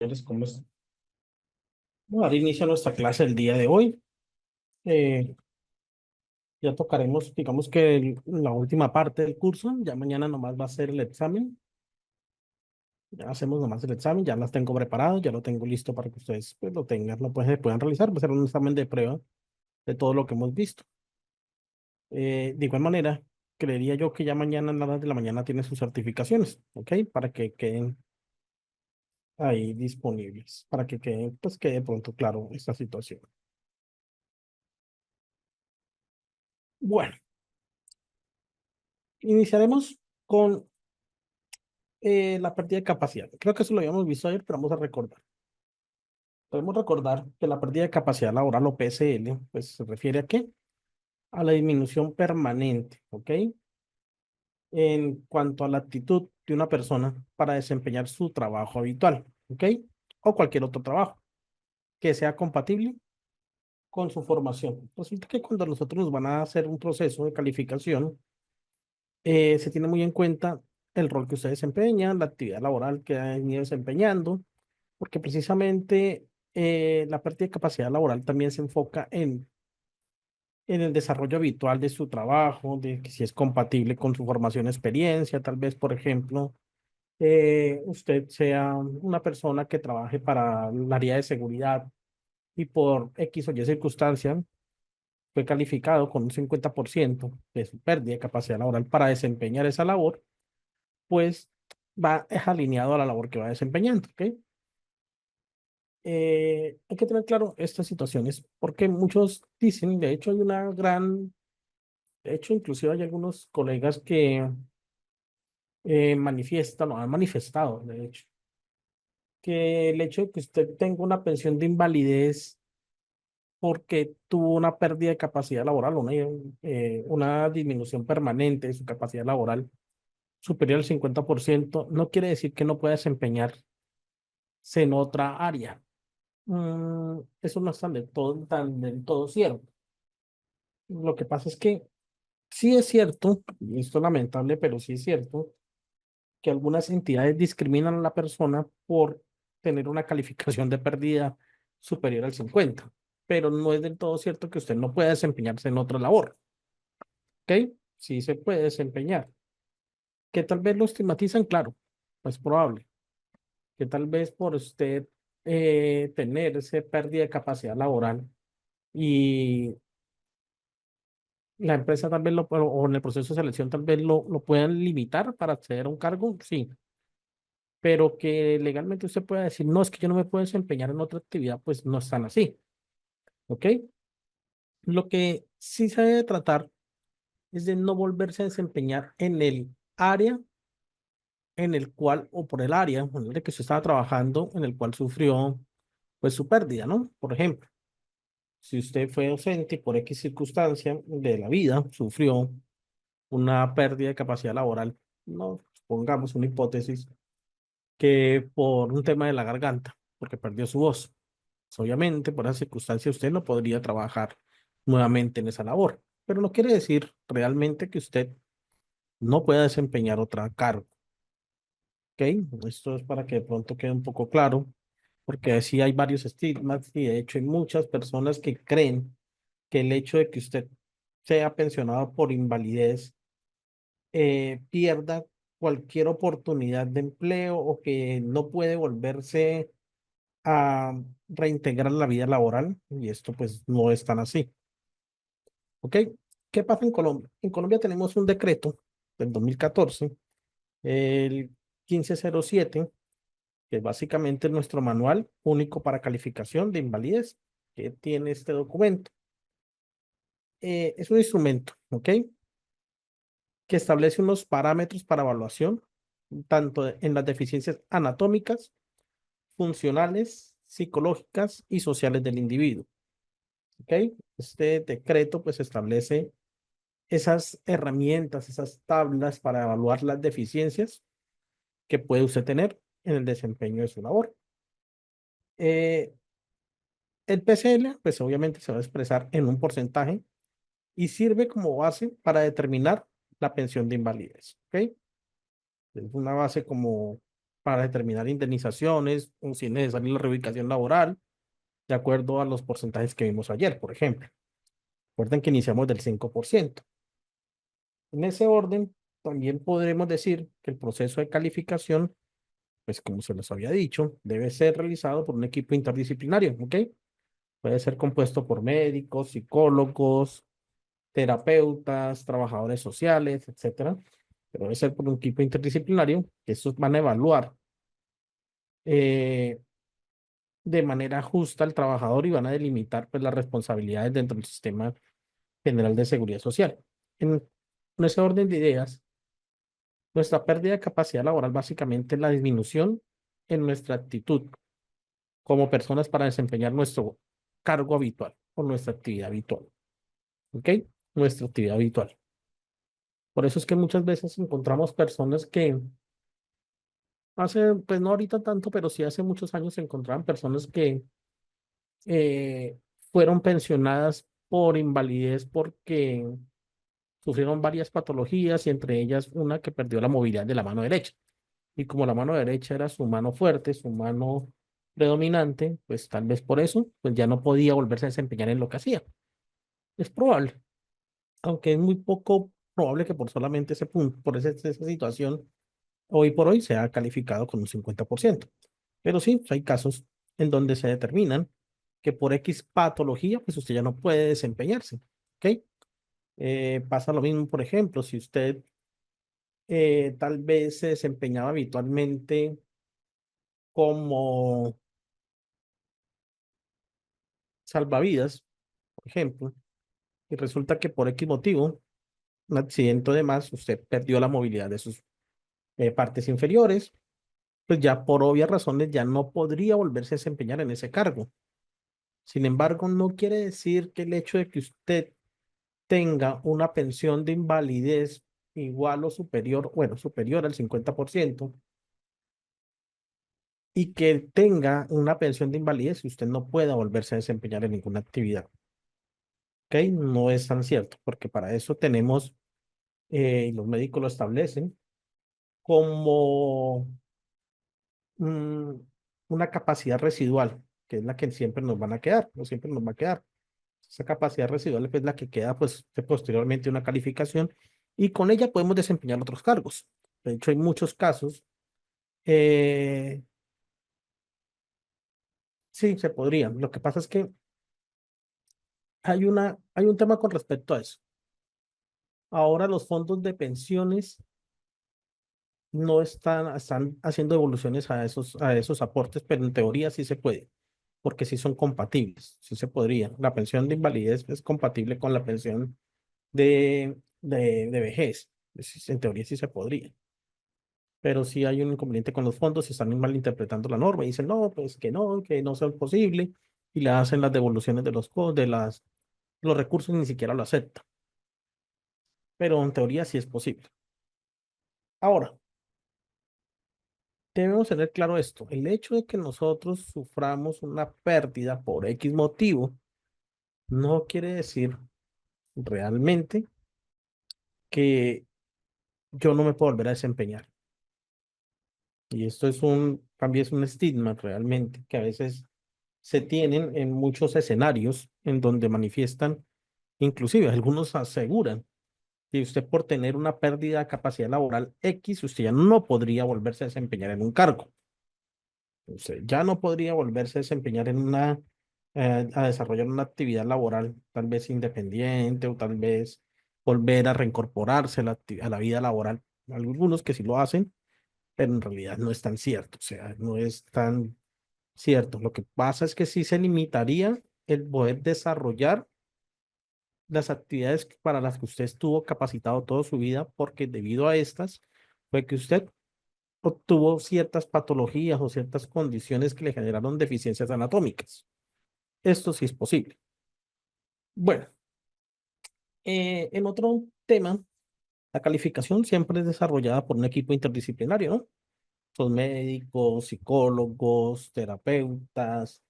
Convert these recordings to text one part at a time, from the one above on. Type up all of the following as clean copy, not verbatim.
Entonces, ¿cómo es? Vamos a dar inicio a nuestra clase el día de hoy. Eh, ya tocaremos, digamos que la última parte del curso. Ya mañana nomás va a ser el examen. Ya hacemos nomás el examen, ya las tengo preparado, ya lo tengo listo para que ustedes pues, lo tengan, puedan realizar. Va a ser un examen de prueba de todo lo que hemos visto. De igual manera, creería yo que ya mañana en la hora de la mañana tienen sus certificaciones, ¿ok? Para que queden ahí disponibles, para que queden, pues quede pronto claro esta situación. Bueno, iniciaremos con la pérdida de capacidad. Creo que eso lo habíamos visto ayer, pero vamos a recordar. Podemos recordar que la pérdida de capacidad laboral o PSL, pues se refiere a qué? A la disminución permanente, ¿ok? En cuanto a la actitud de una persona para desempeñar su trabajo habitual, ¿ok? O cualquier otro trabajo que sea compatible con su formación. Resulta que cuando nosotros nos van a hacer un proceso de calificación, se tiene muy en cuenta el rol que usted desempeña, la actividad laboral que ha venido desempeñando, porque precisamente la pérdida de capacidad laboral también se enfoca en el desarrollo habitual de su trabajo, de que si es compatible con su formación, experiencia, tal vez, por ejemplo, usted sea una persona que trabaje para el área de seguridad y por X o Y circunstancia fue calificado con un 50% de su pérdida de capacidad laboral para desempeñar esa labor, pues es alineado a la labor que va desempeñando, ¿ok? Hay que tener claro estas situaciones porque muchos dicen, de hecho hay una gran, de hecho inclusive hay algunos colegas que manifiestan o han manifestado, de hecho, que el hecho de que usted tenga una pensión de invalidez porque tuvo una pérdida de capacidad laboral, una disminución permanente de su capacidad laboral superior al 50%, no quiere decir que no pueda desempeñarse en otra área. Eso no es tan del todo cierto. Lo que pasa es que sí es cierto, y esto es lamentable, pero sí es cierto, que algunas entidades discriminan a la persona por tener una calificación de pérdida superior al 50, pero no es del todo cierto que usted no pueda desempeñarse en otra labor, ¿ok? Sí se puede desempeñar. Que tal vez lo estigmatizan, claro, es probable. Que tal vez por usted tener esa pérdida de capacidad laboral y la empresa tal vez o en el proceso de selección tal vez lo puedan limitar para acceder a un cargo, sí, pero que legalmente usted pueda decir, no, es que yo no me puedo desempeñar en otra actividad, pues no están así, ¿ok? Lo que sí se debe tratar es de no volverse a desempeñar en el área en el cual, o por el área en el que usted estaba trabajando, en el cual sufrió, pues, su pérdida, ¿no? Por ejemplo, si usted fue docente y por X circunstancia de la vida sufrió una pérdida de capacidad laboral, no, pongamos una hipótesis, que por un tema de la garganta, porque perdió su voz. Pues, obviamente, por esa circunstancia, usted no podría trabajar nuevamente en esa labor, pero no quiere decir realmente que usted no pueda desempeñar otra cargo, ¿ok? Esto es para que de pronto quede un poco claro, porque así hay varios estigmas y de hecho hay muchas personas que creen que el hecho de que usted sea pensionado por invalidez pierda cualquier oportunidad de empleo o que no puede volverse a reintegrar la vida laboral y esto pues no es tan así. ¿Ok? ¿Qué pasa en Colombia? En Colombia tenemos un decreto del 2014, el 1507, que básicamente es nuestro manual único para calificación de invalidez que tiene este documento. Es un instrumento, ¿ok? Que establece unos parámetros para evaluación, tanto en las deficiencias anatómicas, funcionales, psicológicas y sociales del individuo. ¿Ok? Este decreto pues establece esas herramientas, esas tablas para evaluar las deficiencias que puede usted tener en el desempeño de su labor. Eh, el PCL pues obviamente se va a expresar en un porcentaje y sirve como base para determinar la pensión de invalidez. ¿Ok? Es una base como para determinar indemnizaciones o si es necesaria la reubicación laboral, de acuerdo a los porcentajes que vimos ayer, por ejemplo. Recuerden que iniciamos del 5%. En ese orden, también podremos decir que el proceso de calificación, pues como se les había dicho, debe ser realizado por un equipo interdisciplinario, ¿ok? Puede ser compuesto por médicos, psicólogos, terapeutas, trabajadores sociales, etcétera. Pero debe ser por un equipo interdisciplinario que estos van a evaluar eh, de manera justa al trabajador y van a delimitar pues, las responsabilidades dentro del sistema general de seguridad social. En ese orden de ideas, nuestra pérdida de capacidad laboral básicamente es la disminución en nuestra actitud como personas para desempeñar nuestro cargo habitual o nuestra actividad habitual. ¿Ok? Nuestra actividad habitual. Por eso es que muchas veces encontramos personas que hace, pues no ahorita tanto, pero sí hace muchos años se encontraban personas que eh, fueron pensionadas por invalidez porque sufrieron varias patologías y entre ellas una que perdió la movilidad de la mano derecha. Y como la mano derecha era su mano fuerte, su mano predominante, pues tal vez por eso, pues ya no podía volverse a desempeñar en lo que hacía. Es probable, aunque es muy poco probable que por solamente ese punto, por esa situación, hoy por hoy sea calificado con un 50%. Pero sí, hay casos en donde se determinan que por X patología, pues usted ya no puede desempeñarse. ¿Ok? Pasa lo mismo, por ejemplo, si usted tal vez se desempeñaba habitualmente como salvavidas, por ejemplo, y resulta que por X motivo, un accidente o demás, usted perdió la movilidad de sus partes inferiores, pues ya por obvias razones ya no podría volverse a desempeñar en ese cargo. Sin embargo, no quiere decir que el hecho de que usted tenga una pensión de invalidez igual o superior, bueno, superior al 50%, y que tenga una pensión de invalidez y usted no pueda volverse a desempeñar en ninguna actividad. ¿Ok? No es tan cierto, porque para eso tenemos, y los médicos lo establecen, como mm, una capacidad residual, que es la que siempre nos van a quedar, no siempre nos va a quedar. Esa capacidad residual es la que queda, pues, posteriormente una calificación, y con ella podemos desempeñar otros cargos. De hecho, hay muchos casos, eh, sí, se podrían. Lo que pasa es que hay un tema con respecto a eso. Ahora los fondos de pensiones no están haciendo evoluciones a esos aportes, pero en teoría sí se puede, porque sí son compatibles, sí se podría. La pensión de invalidez es compatible con la pensión de vejez. En teoría sí se podría, pero sí hay un inconveniente con los fondos y están malinterpretando la norma y dicen, no, pues que no sea posible, y le hacen las devoluciones de los recursos y ni siquiera lo acepta, pero en teoría sí es posible. Ahora, debemos tener claro esto, el hecho de que nosotros suframos una pérdida por X motivo no quiere decir realmente que yo no me puedo volver a desempeñar. Y esto también es un estigma realmente que a veces se tienen en muchos escenarios en donde manifiestan, inclusive algunos aseguran que usted por tener una pérdida de capacidad laboral X, usted ya no podría volverse a desempeñar en un cargo. Usted ya no podría volverse a desempeñar a desarrollar una actividad laboral, tal vez independiente o tal vez volver a reincorporarse a a la vida laboral. Algunos que sí lo hacen, pero en realidad no es tan cierto, o sea, no es tan cierto. Lo que pasa es que sí se limitaría el poder desarrollar las actividades para las que usted estuvo capacitado toda su vida, porque debido a estas fue que usted obtuvo ciertas patologías o ciertas condiciones que le generaron deficiencias anatómicas. Esto sí es posible. Bueno, en otro tema, la calificación siempre es desarrollada por un equipo interdisciplinario, ¿no? Son médicos, psicólogos, terapeutas,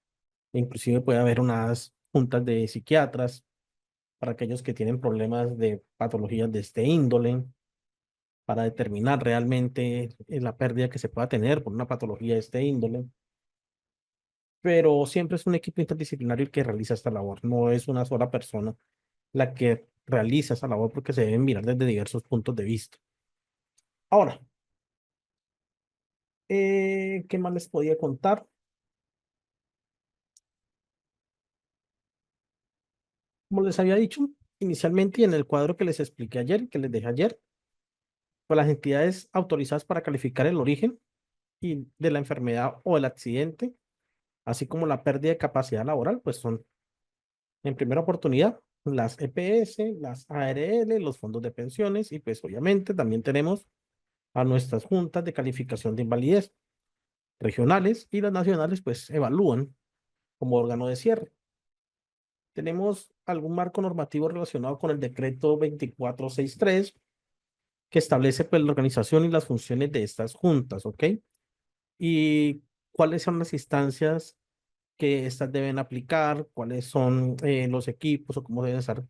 e inclusive puede haber unas juntas de psiquiatras para aquellos que tienen problemas de patologías de este índole. para determinar realmente la pérdida que se pueda tener por una patología de este índole. Pero siempre es un equipo interdisciplinario el que realiza esta labor, no es una sola persona la que realiza esa labor porque se deben mirar desde diversos puntos de vista. Ahora, ¿qué más les podía contar? Como les había dicho inicialmente y en el cuadro que les expliqué ayer, que les dejé ayer, pues las entidades autorizadas para calificar el origen y de la enfermedad o el accidente, así como la pérdida de capacidad laboral, pues son en primera oportunidad las EPS, las ARL, los fondos de pensiones y pues obviamente también tenemos a nuestras juntas de calificación de invalidez regionales y las nacionales pues evalúan como órgano de cierre. Tenemos algún marco normativo relacionado con el decreto 2463 que establece pues la organización y las funciones de estas juntas, ¿ok? Y cuáles son las instancias que estas deben aplicar, cuáles son los equipos o cómo deben estar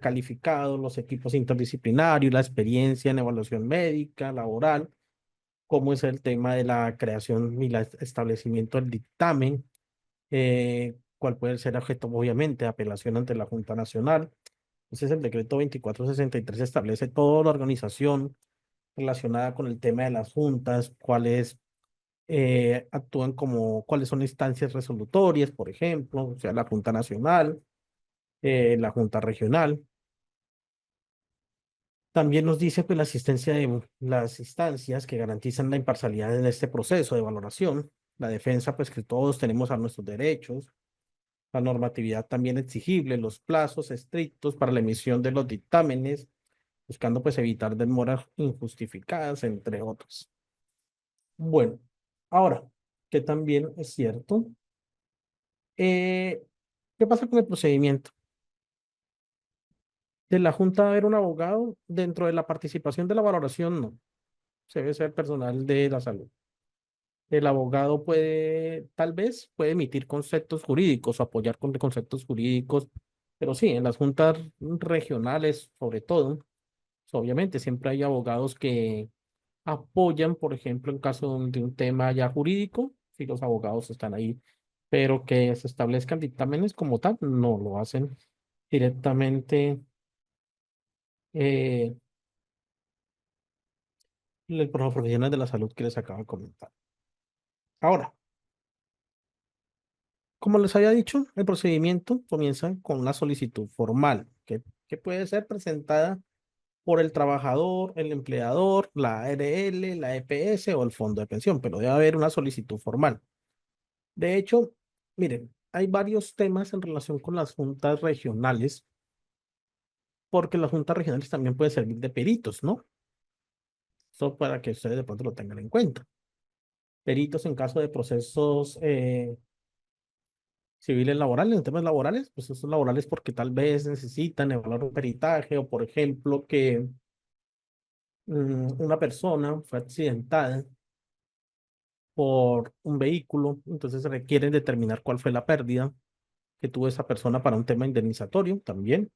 calificados los equipos interdisciplinarios, la experiencia en evaluación médica, laboral, cómo es el tema de la creación y el establecimiento del dictamen, cuál puede ser objeto, obviamente, de apelación ante la Junta Nacional. Entonces, el decreto 2463 establece toda la organización relacionada con el tema de las juntas, cuáles actúan como, cuáles son instancias resolutorias, por ejemplo, o sea, la Junta Nacional, la Junta Regional. También nos dice pues la asistencia de las instancias que garantizan la imparcialidad en este proceso de valoración, la defensa pues que todos tenemos a nuestros derechos, la normatividad también exigible, los plazos estrictos para la emisión de los dictámenes, buscando pues evitar demoras injustificadas, entre otros. Bueno, ahora, que también es cierto, eh, ¿qué pasa con el procedimiento? De la Junta debe haber un abogado dentro de la participación de la valoración, no, se debe ser personal de la salud. El abogado puede, tal vez, puede emitir conceptos jurídicos o apoyar con conceptos jurídicos, pero sí, en las juntas regionales, sobre todo, obviamente siempre hay abogados que apoyan, por ejemplo, en caso de un tema ya jurídico, si los abogados están ahí, pero que se establezcan dictámenes como tal, no lo hacen directamente eh, los profesionales de la salud que les acabo de comentar. Ahora, como les había dicho, el procedimiento comienza con una solicitud formal que puede ser presentada por el trabajador, el empleador, la ARL, la EPS o el fondo de pensión, pero debe haber una solicitud formal. De hecho, miren, hay varios temas en relación con las juntas regionales, porque las juntas regionales también pueden servir de peritos, ¿no? Eso para que ustedes de pronto lo tengan en cuenta. Peritos en caso de procesos civiles laborales, en temas laborales, pues esos laborales porque tal vez necesitan evaluar un peritaje o, por ejemplo, que una persona fue accidentada por un vehículo, entonces requieren determinar cuál fue la pérdida que tuvo esa persona para un tema indemnizatorio también,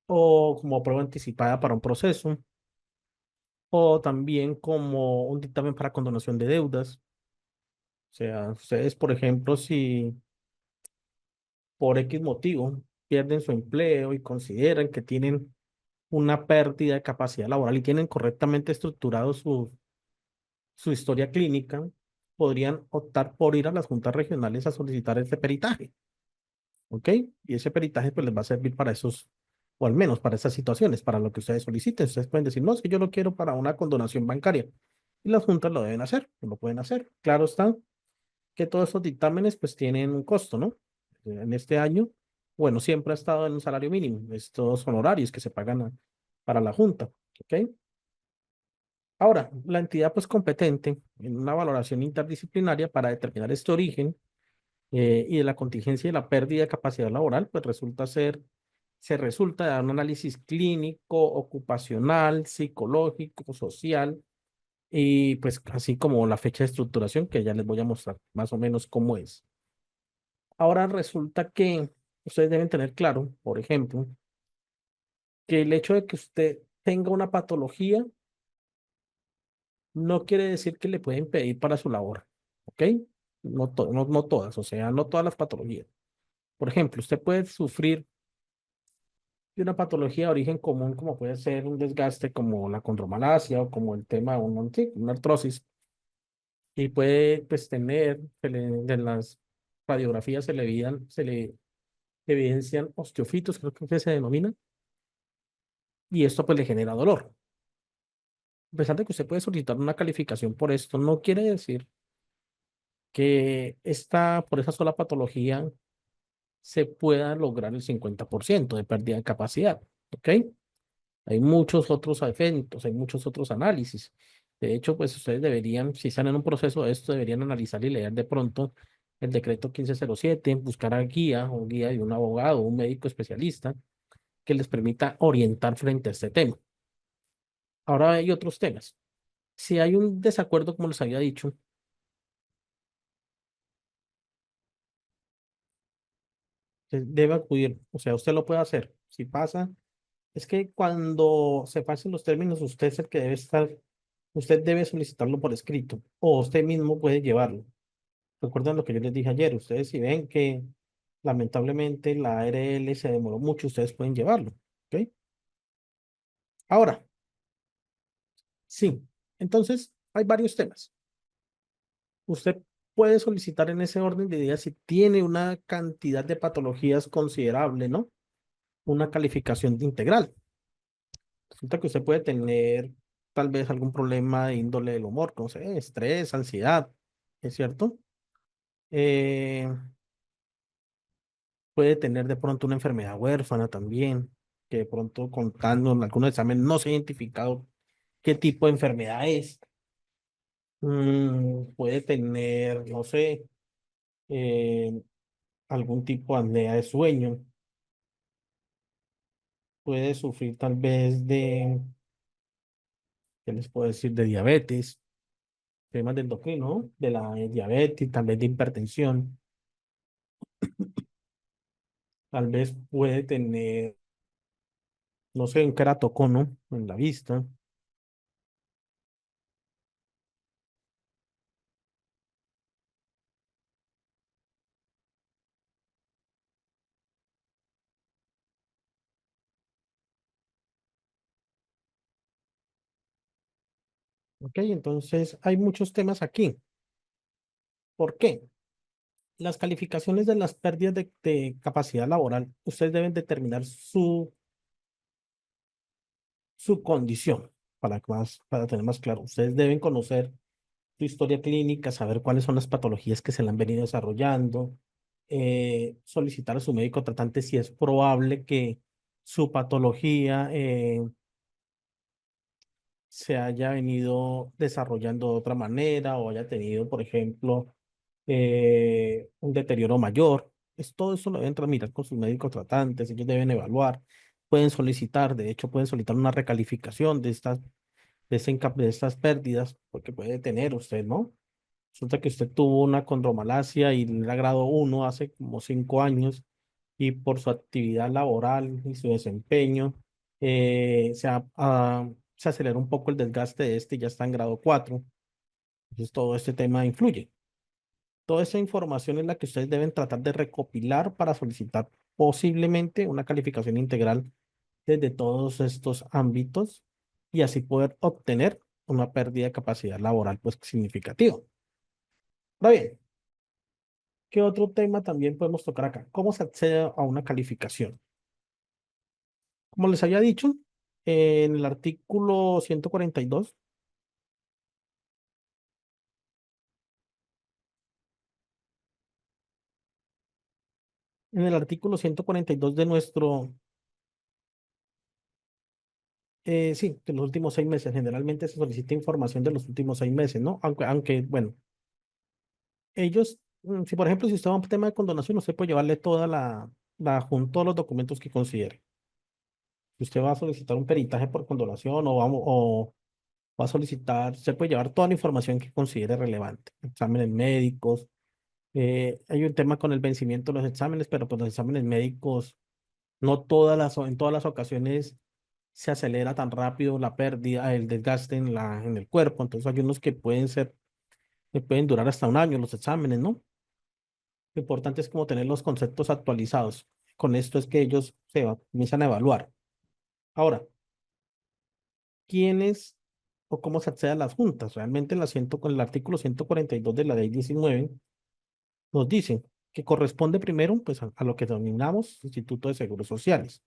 o como prueba anticipada para un proceso, o también como un dictamen para condonación de deudas. O sea, ustedes, por ejemplo, si por X motivo pierden su empleo y consideran que tienen una pérdida de capacidad laboral y tienen correctamente estructurado su historia clínica, podrían optar por ir a las juntas regionales a solicitar ese peritaje, ¿ok? Y ese peritaje pues les va a servir para esos, o al menos para esas situaciones, para lo que ustedes soliciten. Ustedes pueden decir, no, es que yo lo quiero para una condonación bancaria. Y las juntas lo deben hacer, lo pueden hacer. Claro está que todos estos dictámenes pues tienen un costo, ¿no? En este año, bueno, siempre ha estado en un salario mínimo, estos honorarios que se pagan para la junta, ¿ok? Ahora, la entidad pues competente en una valoración interdisciplinaria para determinar este origen y de la contingencia y la pérdida de capacidad laboral, pues se resulta de un análisis clínico, ocupacional, psicológico, social y pues así como la fecha de estructuración que ya les voy a mostrar más o menos cómo es. Ahora resulta que ustedes deben tener claro, por ejemplo, que el hecho de que usted tenga una patología, no quiere decir que le pueden pedir para su labor, ¿ok? No todas, o sea, no todas las patologías. Por ejemplo, usted puede sufrir de una patología de origen común, como puede ser un desgaste como la condromalacia o como el tema de sí, una artrosis, y puede pues tener, de las radiografías se le evidencian osteofitos, creo que se denomina, y esto pues le genera dolor. A pesar de que usted puede solicitar una calificación por esto, no quiere decir que por esa sola patología se pueda lograr el 50% de pérdida de capacidad, ¿ok? Hay muchos otros efectos, hay muchos otros análisis. De hecho, pues ustedes deberían, si están en un proceso de esto, deberían analizar y leer de pronto el decreto 1507, buscar a guía o guía de un abogado o un médico especialista que les permita orientar frente a este tema. Ahora hay otros temas. Si hay un desacuerdo, como les había dicho, se debe acudir, o sea, usted lo puede hacer. Si pasa, es que cuando se pasen los términos, usted es el que debe estar, usted debe solicitarlo por escrito o usted mismo puede llevarlo. Recuerdan lo que yo les dije ayer, ustedes si ven que lamentablemente la ARL se demoró mucho, ustedes pueden llevarlo, ¿ok? Ahora, sí, entonces hay varios temas. Usted puede solicitar en ese orden de ideas si tiene una cantidad de patologías considerable, ¿no? Una calificación de integral. Resulta que usted puede tener tal vez algún problema de índole del humor, no sé, estrés, ansiedad, ¿es cierto? Eh, Puede tener de pronto una enfermedad huérfana también, que de pronto contando en algunos exámenes no se ha identificado qué tipo de enfermedad es. Puede tener, no sé, eh, algún tipo de apnea de sueño. Puede sufrir tal vez ¿qué les puedo decir? De diabetes, temas de endocrino, ¿no? De la diabetes, tal vez de hipertensión. Tal vez puede tener, no sé, un queratocono en la vista. ¿Ok? Entonces, hay muchos temas aquí. ¿Por qué? Las calificaciones de las pérdidas de capacidad laboral, ustedes deben determinar su condición para tener más claro. Ustedes deben conocer su historia clínica, saber cuáles son las patologías que se le han venido desarrollando, solicitar a su médico tratante si es probable que su patología se haya venido desarrollando de otra manera o haya tenido, por ejemplo, un deterioro mayor. Todo eso lo deben tramitar con sus médicos tratantes, ellos deben evaluar, pueden solicitar, de hecho, pueden solicitar una recalificación de estas pérdidas, porque puede tener usted, ¿no? Resulta que usted tuvo una condromalacia y era grado 1 hace como 5 años y por su actividad laboral y su desempeño se acelera un poco el desgaste de este y ya está en grado 4. Entonces todo este tema influye. Toda esa información es la que ustedes deben tratar de recopilar para solicitar posiblemente una calificación integral desde todos estos ámbitos y así poder obtener una pérdida de capacidad laboral pues significativa. Ahora bien, ¿qué otro tema también podemos tocar acá? ¿Cómo se accede a una calificación? Como les había dicho, en el artículo 142, en el artículo 142 de sí, de los últimos 6 meses, generalmente se solicita información de los últimos 6 meses, ¿no? Aunque bueno, ellos, si por ejemplo, si usted va a un tema de condonación, usted puede llevarle todos los documentos que considere. Si usted va a solicitar un peritaje por condonación o va a solicitar, se puede llevar toda la información que considere relevante, exámenes médicos. Hay un tema con el vencimiento de los exámenes, pero pues los exámenes médicos en todas las ocasiones se acelera tan rápido la pérdida, el desgaste en el cuerpo. Entonces hay unos que pueden durar hasta un año los exámenes, ¿no? Lo importante es como tener los conceptos actualizados. Con esto es que ellos comienzan a evaluar. Ahora, ¿quiénes o cómo se accede a las juntas? Realmente con el artículo 142 de la ley 19 nos dice que corresponde primero pues, a lo que denominamos Instituto de Seguros Sociales.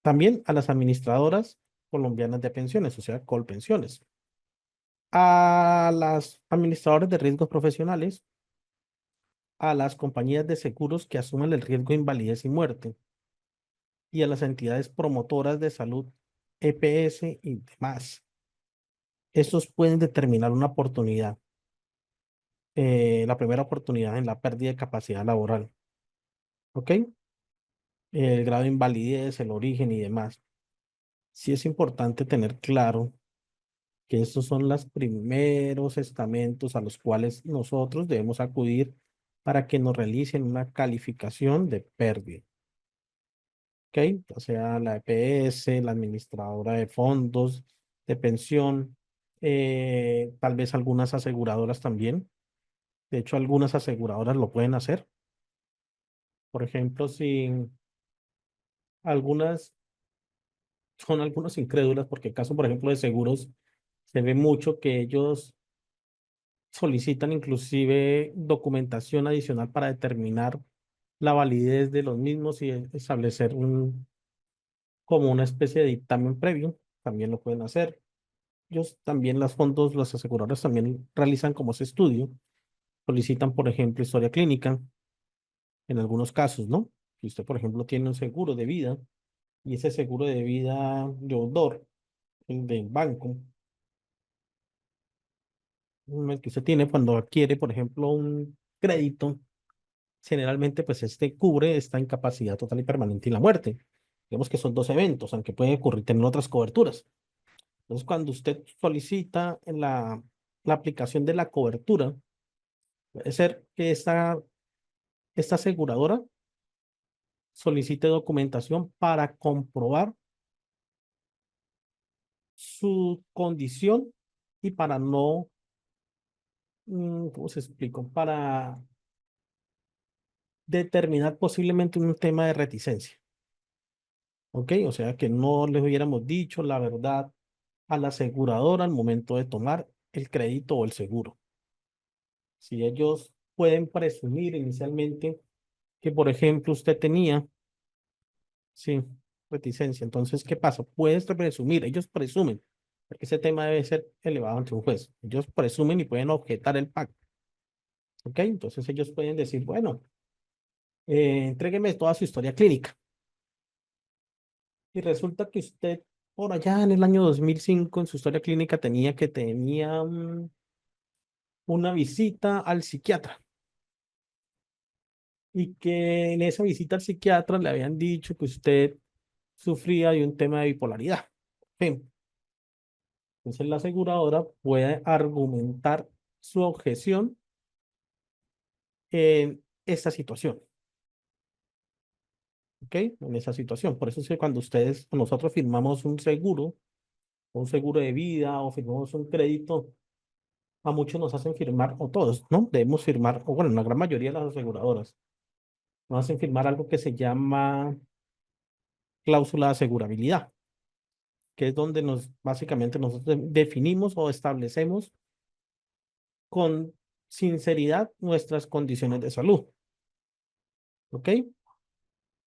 También a las administradoras colombianas de pensiones, o sea, Colpensiones. A las administradoras de riesgos profesionales, a las compañías de seguros que asumen el riesgo de invalidez y muerte, y a las entidades promotoras de salud, EPS y demás. Estos pueden determinar una oportunidad, la primera oportunidad en la pérdida de capacidad laboral, ¿ok? El grado de invalidez, el origen y demás. Sí es importante tener claro que estos son los primeros estamentos a los cuales nosotros debemos acudir para que nos realicen una calificación de pérdida, ¿ok? O sea, la EPS, la administradora de fondos, de pensión, tal vez algunas aseguradoras también. De hecho, algunas aseguradoras lo pueden hacer. Por ejemplo, si algunas son algunas incrédulas, porque en caso, por ejemplo, de seguros, se ve mucho que ellos solicitan inclusive documentación adicional para determinar la validez de los mismos y establecer como una especie de dictamen previo. También lo pueden hacer. Ellos también, las fondos, las aseguradoras también realizan como ese estudio. Solicitan, por ejemplo, historia clínica en algunos casos, ¿no? Si usted, por ejemplo, tiene un seguro de vida y ese seguro de vida deudor, el del banco, el que usted tiene cuando adquiere, por ejemplo, un crédito, generalmente pues este cubre esta incapacidad total y permanente y la muerte. Digamos que son dos eventos, aunque puede ocurrir tener otras coberturas. Entonces, cuando usted solicita en la aplicación de la cobertura, puede ser que esta aseguradora solicite documentación para comprobar su condición y para no, ¿cómo se explica? Para determinar posiblemente un tema de reticencia. ¿Ok? O sea, que no les hubiéramos dicho la verdad a la aseguradora al momento de tomar el crédito o el seguro. Si ellos pueden presumir inicialmente que, por ejemplo, usted tenía, sí, reticencia, entonces, ¿qué pasa? Puedes presumir, ellos presumen, porque ese tema debe ser elevado ante un juez. Ellos presumen y pueden objetar el pacto. ¿Ok? Entonces ellos pueden decir, bueno, entrégueme toda su historia clínica. Y resulta que usted por allá en el año 2005 en su historia clínica tenía una visita al psiquiatra y que en esa visita al psiquiatra le habían dicho que usted sufría de un tema de bipolaridad. Fin. Entonces la aseguradora puede argumentar su objeción en esta situación, ¿ok? En esa situación. Por eso es que cuando nosotros firmamos un seguro de vida o firmamos un crédito, a muchos nos hacen firmar, o todos, ¿no? Debemos firmar, o bueno, la gran mayoría de las aseguradoras, nos hacen firmar algo que se llama cláusula de asegurabilidad, que es donde básicamente nosotros definimos o establecemos con sinceridad nuestras condiciones de salud, ¿ok?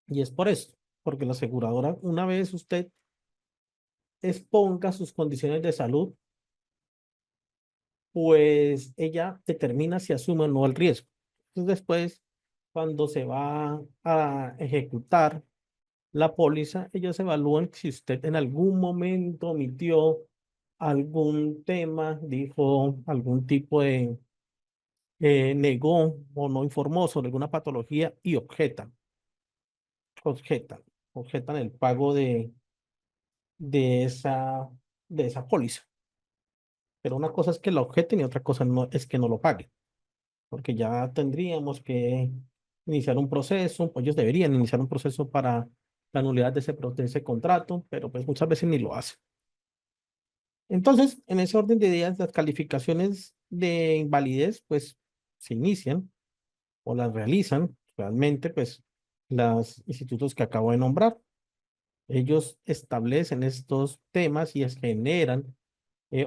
Y es por esto, porque la aseguradora, una vez usted exponga sus condiciones de salud, pues ella determina si asume o no el riesgo. Entonces después, cuando se va a ejecutar la póliza, ellos evalúan si usted en algún momento omitió algún tema, dijo algún tipo de, negó o no informó sobre alguna patología y objetan, objetan el pago de esa, de esa póliza. Pero una cosa es que lo objeten y otra cosa no, es que no lo paguen, porque ya tendríamos que iniciar un proceso, pues ellos deberían iniciar un proceso para la nulidad de de ese contrato, pero pues muchas veces ni lo hace. Entonces, en ese orden de ideas, las calificaciones de invalidez, pues, se inician o las realizan realmente, pues, los institutos que acabo de nombrar. Ellos establecen estos temas y generan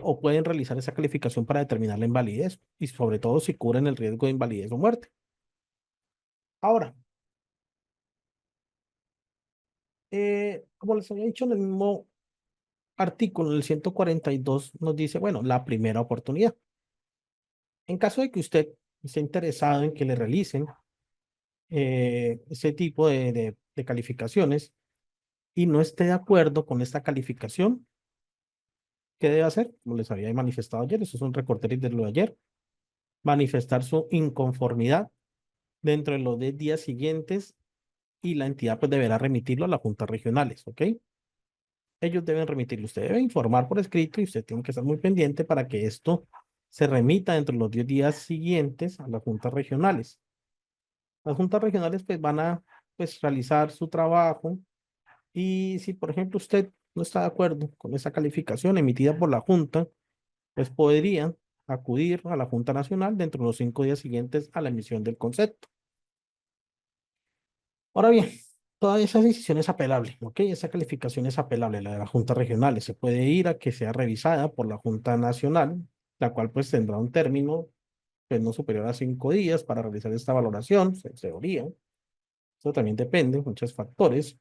o pueden realizar esa calificación para determinar la invalidez y sobre todo si cubren el riesgo de invalidez o muerte. Ahora, como les había dicho en el mismo artículo, en el 142 nos dice, bueno, la primera oportunidad. En caso de que usted esté interesado en que le realicen ese tipo de calificaciones y no esté de acuerdo con esta calificación, ¿qué debe hacer? Como les había manifestado ayer, eso es un recorte de lo de ayer, manifestar su inconformidad dentro de los 10 días siguientes y la entidad pues deberá remitirlo a las juntas regionales, ¿ok? Ellos deben remitirlo, usted debe informar por escrito y usted tiene que estar muy pendiente para que esto se remita dentro de los 10 días siguientes a las juntas regionales. Las juntas regionales pues van a pues realizar su trabajo y si por ejemplo usted no está de acuerdo con esa calificación emitida por la junta, pues podrían acudir a la Junta Nacional dentro de los 5 días siguientes a la emisión del concepto. Ahora bien, toda esa decisión es apelable, ¿ok? Esa calificación es apelable, la de las juntas regionales. Se puede ir a que sea revisada por la Junta Nacional, la cual pues tendrá un término pues, no superior a 5 días para realizar esta valoración, en teoría. Eso también depende, muchos factores.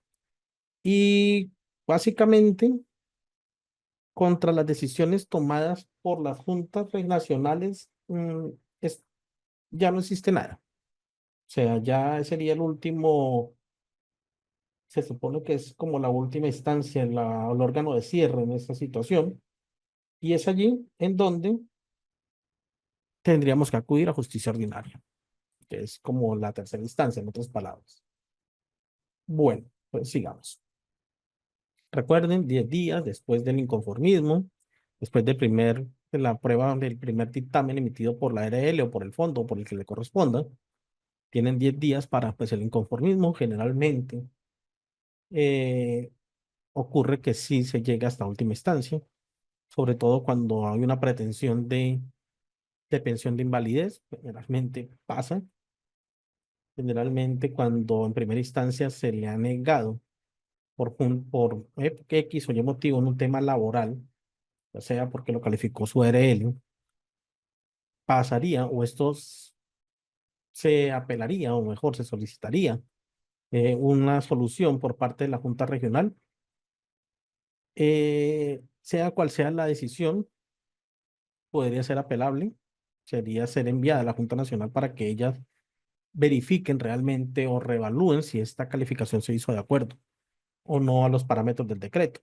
Y básicamente, contra las decisiones tomadas por las juntas nacionales, es, ya no existe nada. O sea, ya sería el último, se supone que es como la última instancia, el órgano de cierre en esta situación, y es allí en donde tendríamos que acudir a justicia ordinaria, que es como la tercera instancia, en otras palabras. Bueno, pues sigamos. Recuerden, 10 días después del inconformismo, después de la prueba del primer dictamen emitido por la ARL o por el fondo o por el que le corresponda, tienen 10 días para pues, el inconformismo. Generalmente eh, ocurre que sí se llega hasta última instancia, sobre todo cuando hay una pretensión de pensión de invalidez, generalmente pasa, generalmente cuando en primera instancia se le ha negado por X o Y motivo en un tema laboral, ya sea porque lo calificó su ARL, pasaría o se apelaría o mejor se solicitaría una solución por parte de la Junta Regional, sea cual sea la decisión, podría ser apelable, sería ser enviada a la Junta Nacional para que ellas verifiquen realmente o reevalúen si esta calificación se hizo de acuerdo o no a los parámetros del decreto.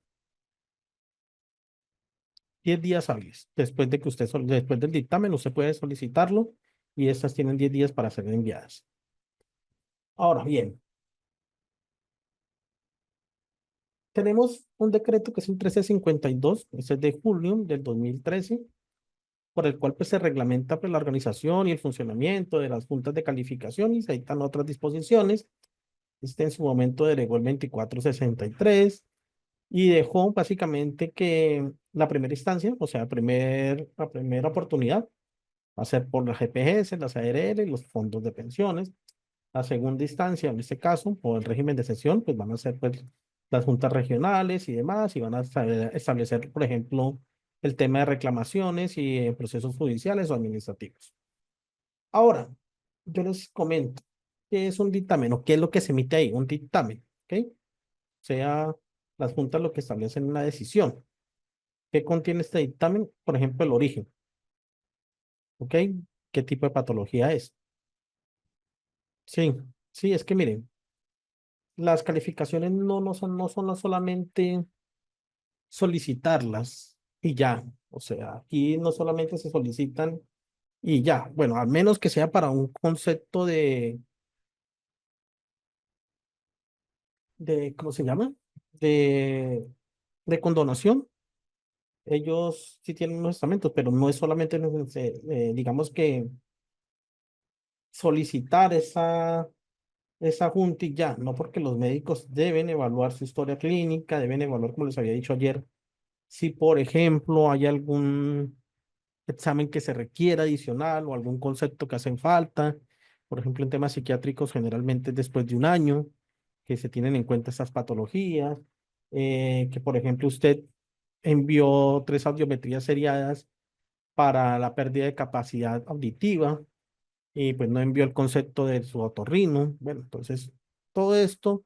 10 días hábiles. Después de que después del dictamen, usted puede solicitarlo y estas tienen 10 días para ser enviadas. Ahora bien, tenemos un decreto que es el 1352, ese es de julio del 2013, por el cual pues, se reglamenta pues, la organización y el funcionamiento de las juntas de calificación y se dictan otras disposiciones. Este en su momento delegó el 2463 y dejó básicamente que la primera instancia, o sea, la primera oportunidad, va a ser por las GPGs, las ARL, los fondos de pensiones. La segunda instancia, en este caso, o el régimen de sesión, pues van a ser pues, las juntas regionales y demás, y van a establecer, por ejemplo, el tema de reclamaciones y procesos judiciales o administrativos. Ahora, yo les comento qué es un dictamen o qué es lo que se emite ahí, un dictamen, ¿ok? O sea, las juntas lo que establecen una decisión. ¿Qué contiene este dictamen? Por ejemplo, el origen, ¿ok? ¿Qué tipo de patología es? Sí, sí, es que miren, las calificaciones no son solamente solicitarlas y ya. O sea, aquí no solamente se solicitan y ya. Bueno, al menos que sea para un concepto ¿cómo se llama? De, de condonación. Ellos sí tienen unos estamentos, pero no es solamente, digamos que solicitar esa esa junta y ya, no porque los médicos deben evaluar su historia clínica, deben evaluar, como les había dicho ayer, si por ejemplo hay algún examen que se requiera adicional o algún concepto que hacen falta. Por ejemplo, en temas psiquiátricos generalmente es después de un año que se tienen en cuenta estas patologías, que por ejemplo usted envió 3 audiometrías seriadas para la pérdida de capacidad auditiva y pues no envió el concepto de su otorrino. Bueno, entonces todo esto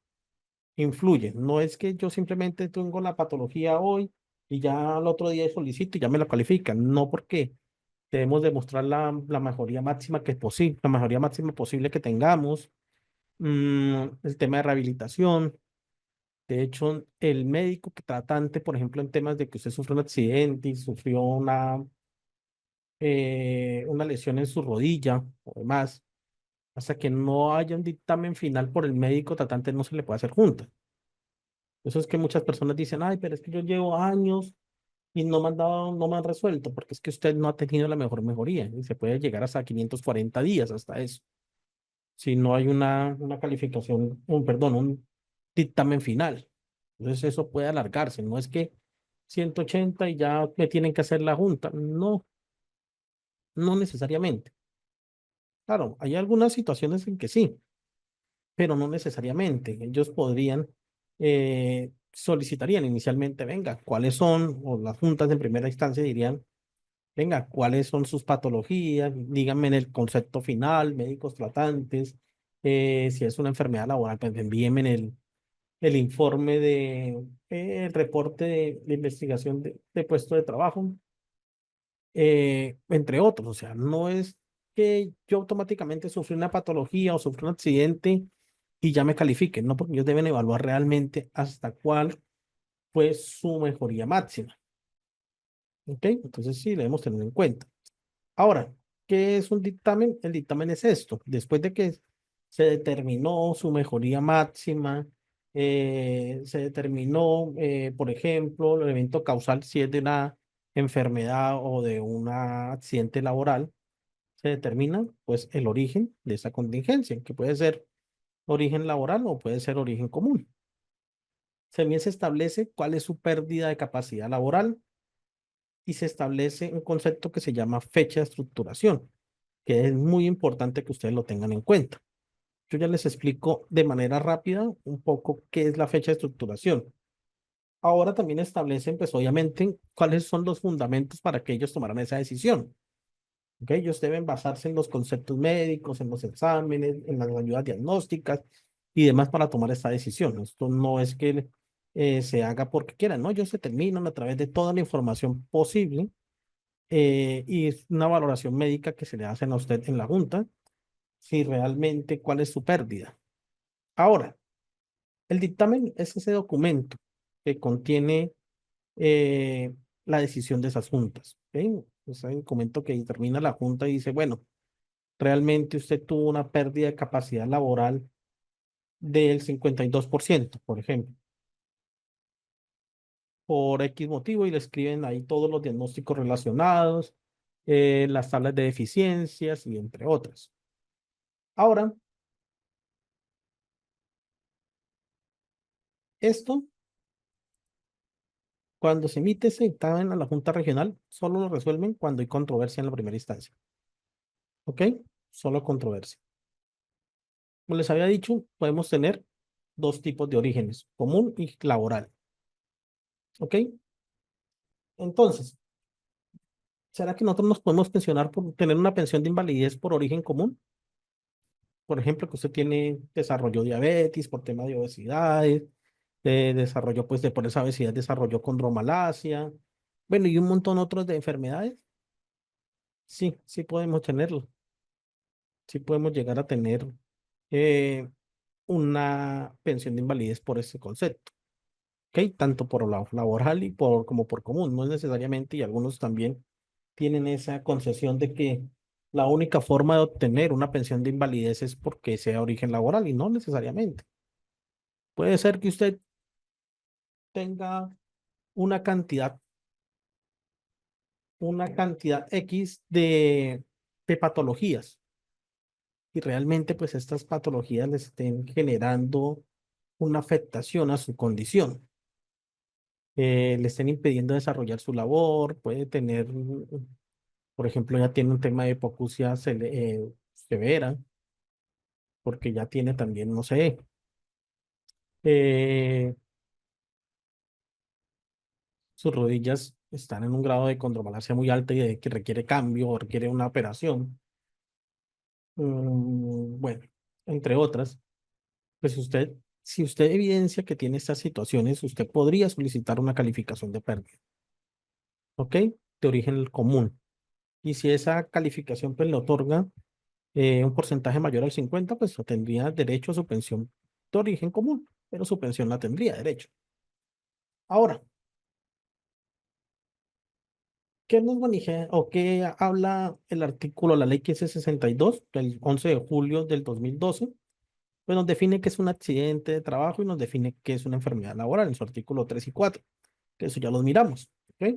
influye. No es que yo simplemente tengo la patología hoy y ya al otro día solicito y ya me la califican. No, porque debemos demostrar la mejoría máxima que es posible, la mejoría máxima posible que tengamos. El tema de rehabilitación. De hecho, el médico que tratante, por ejemplo, en temas de que usted sufrió un accidente y sufrió una lesión en su rodilla o demás, hasta que no haya un dictamen final por el médico tratante, no se le puede hacer junta. Eso es que muchas personas dicen, ay, pero es que yo llevo años y no me han dado, no me han resuelto, porque es que usted no ha tenido la mejor mejoría y se puede llegar hasta 540 días, hasta eso, si no hay una calificación, perdón, un dictamen final. Entonces eso puede alargarse, no es que 180 y ya me tienen que hacer la junta, no, no necesariamente. Claro, hay algunas situaciones en que sí, pero no necesariamente. Ellos podrían, solicitarían inicialmente, venga, ¿cuáles son? O las juntas en primera instancia dirían, venga, ¿cuáles son sus patologías? Díganme en el concepto final, médicos tratantes, si es una enfermedad laboral, pues envíenme en el informe el reporte de investigación de puesto de trabajo, entre otros. O sea, no es que yo automáticamente sufrí una patología o sufrí un accidente y ya me califiquen, no, porque ellos deben evaluar realmente hasta cuál fue su mejoría máxima. ¿Ok? Entonces sí, debemos tener en cuenta. Ahora, ¿qué es un dictamen? El dictamen es esto. Después de que se determinó su mejoría máxima, se determinó, por ejemplo, el evento causal, si es de una enfermedad o de un accidente laboral, se determina pues el origen de esa contingencia, que puede ser origen laboral o puede ser origen común. También se establece cuál es su pérdida de capacidad laboral y se establece un concepto que se llama fecha de estructuración, que es muy importante que ustedes lo tengan en cuenta. Yo ya les explico de manera rápida un poco qué es la fecha de estructuración. Ahora también establecen, pues obviamente, cuáles son los fundamentos para que ellos tomaran esa decisión. ¿Ok? Ellos deben basarse en los conceptos médicos, en los exámenes, en las ayudas diagnósticas y demás para tomar esta decisión. Esto no es que se haga porque quieran, ¿no? Ellos se terminan a través de toda la información posible, y es una valoración médica que se le hace a usted en la junta, si realmente cuál es su pérdida. Ahora, el dictamen es ese documento que contiene, la decisión de esas juntas. ¿Ok? Es el documento que determina la junta y dice, bueno, realmente usted tuvo una pérdida de capacidad laboral del 52%, por ejemplo, por X motivo, y le escriben ahí todos los diagnósticos relacionados, las tablas de deficiencias y entre otras. Ahora, esto, cuando se emite ese dictamen a la Junta Regional, solo lo resuelven cuando hay controversia en la primera instancia. ¿Ok? Solo controversia. Como les había dicho, podemos tener dos tipos de orígenes, común y laboral. ¿Ok? Entonces, ¿será que nosotros nos podemos pensionar por tener una pensión de invalidez por origen común? Por ejemplo, que usted tiene, desarrolló diabetes por tema de obesidades, desarrolló, pues, de por esa obesidad desarrolló condromalacia, bueno, y un montón otros de enfermedades. Sí, sí podemos tenerlo. Sí podemos llegar a tener, eh, una pensión de invalidez por ese concepto. ¿Ok? Tanto por la laboral y como por común. No es necesariamente, y algunos también tienen esa concesión de que la única forma de obtener una pensión de invalidez es porque sea origen laboral y no necesariamente. Puede ser que usted tenga una cantidad, una cantidad X de patologías y realmente pues estas patologías les estén generando una afectación a su condición, le estén impidiendo desarrollar su labor, puede tener, por ejemplo, ya tiene un tema de hipoacusia severa, porque ya tiene también, no sé, eh, sus rodillas están en un grado de condromalacia muy alta y que requiere cambio o requiere una operación. Bueno, entre otras, pues si usted evidencia que tiene estas situaciones, usted podría solicitar una calificación de pérdida, ¿ok? De origen común. Y si esa calificación pues le otorga un porcentaje mayor al 50, pues tendría derecho a su pensión de origen común, pero su pensión la tendría derecho. Ahora, ¿qué nos maneja o qué habla el artículo, la ley 1562 del 11 de julio del 2012? Pues nos define qué es un accidente de trabajo y nos define qué es una enfermedad laboral en su artículo 3 y 4, que eso ya los miramos, ¿ok?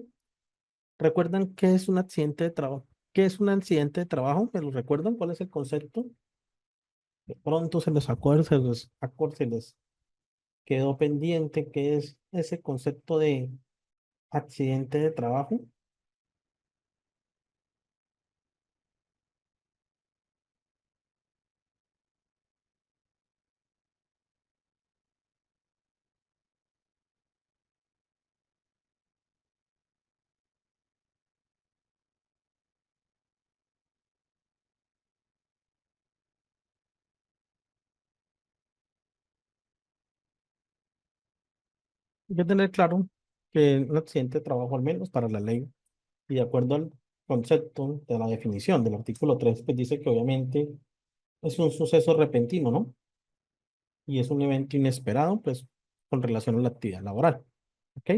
¿Recuerdan qué es un accidente de trabajo? ¿Qué es un accidente de trabajo? ¿Me lo recuerdan? ¿Cuál es el concepto? De pronto se les quedó pendiente qué es ese concepto de accidente de trabajo. Hay que tener claro que un accidente de trabajo, al menos para la ley, y de acuerdo al concepto de la definición del artículo 3 pues dice que obviamente es un suceso repentino, ¿no? Y es un evento inesperado, pues, con relación a la actividad laboral. ¿Ok?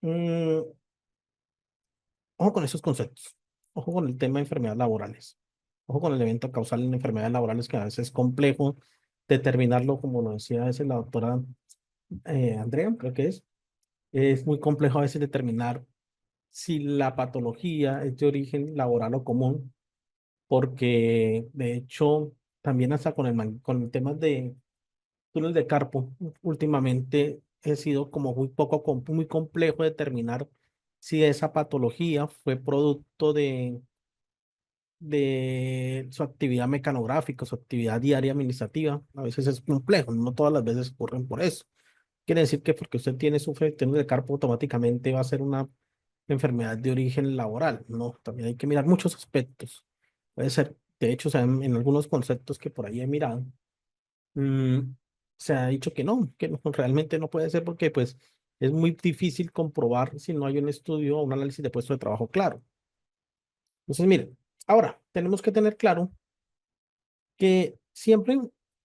Mm, ojo con esos conceptos. Ojo con el tema de enfermedades laborales. Ojo con el evento causal en enfermedades laborales, que a veces es complejo determinarlo, como lo decía a veces la doctora Andrea, creo que es. Es muy complejo a veces determinar si la patología es de origen laboral o común, porque de hecho, también hasta con temas de túnel de carpo, últimamente he sido como muy complejo determinar si esa patología fue producto de su actividad mecanográfica, su actividad diaria administrativa. A veces es complejo, no todas las veces ocurren por eso. Quiere decir que porque usted sufre de túnel de carpo, automáticamente va a ser una enfermedad de origen laboral. No, también hay que mirar muchos aspectos. Puede ser, de hecho, o sea, en algunos conceptos que por ahí he mirado, mm, se ha dicho que no, realmente no puede ser porque pues es muy difícil comprobar si no hay un estudio o un análisis de puesto de trabajo claro. Entonces, miren, ahora tenemos que tener claro que siempre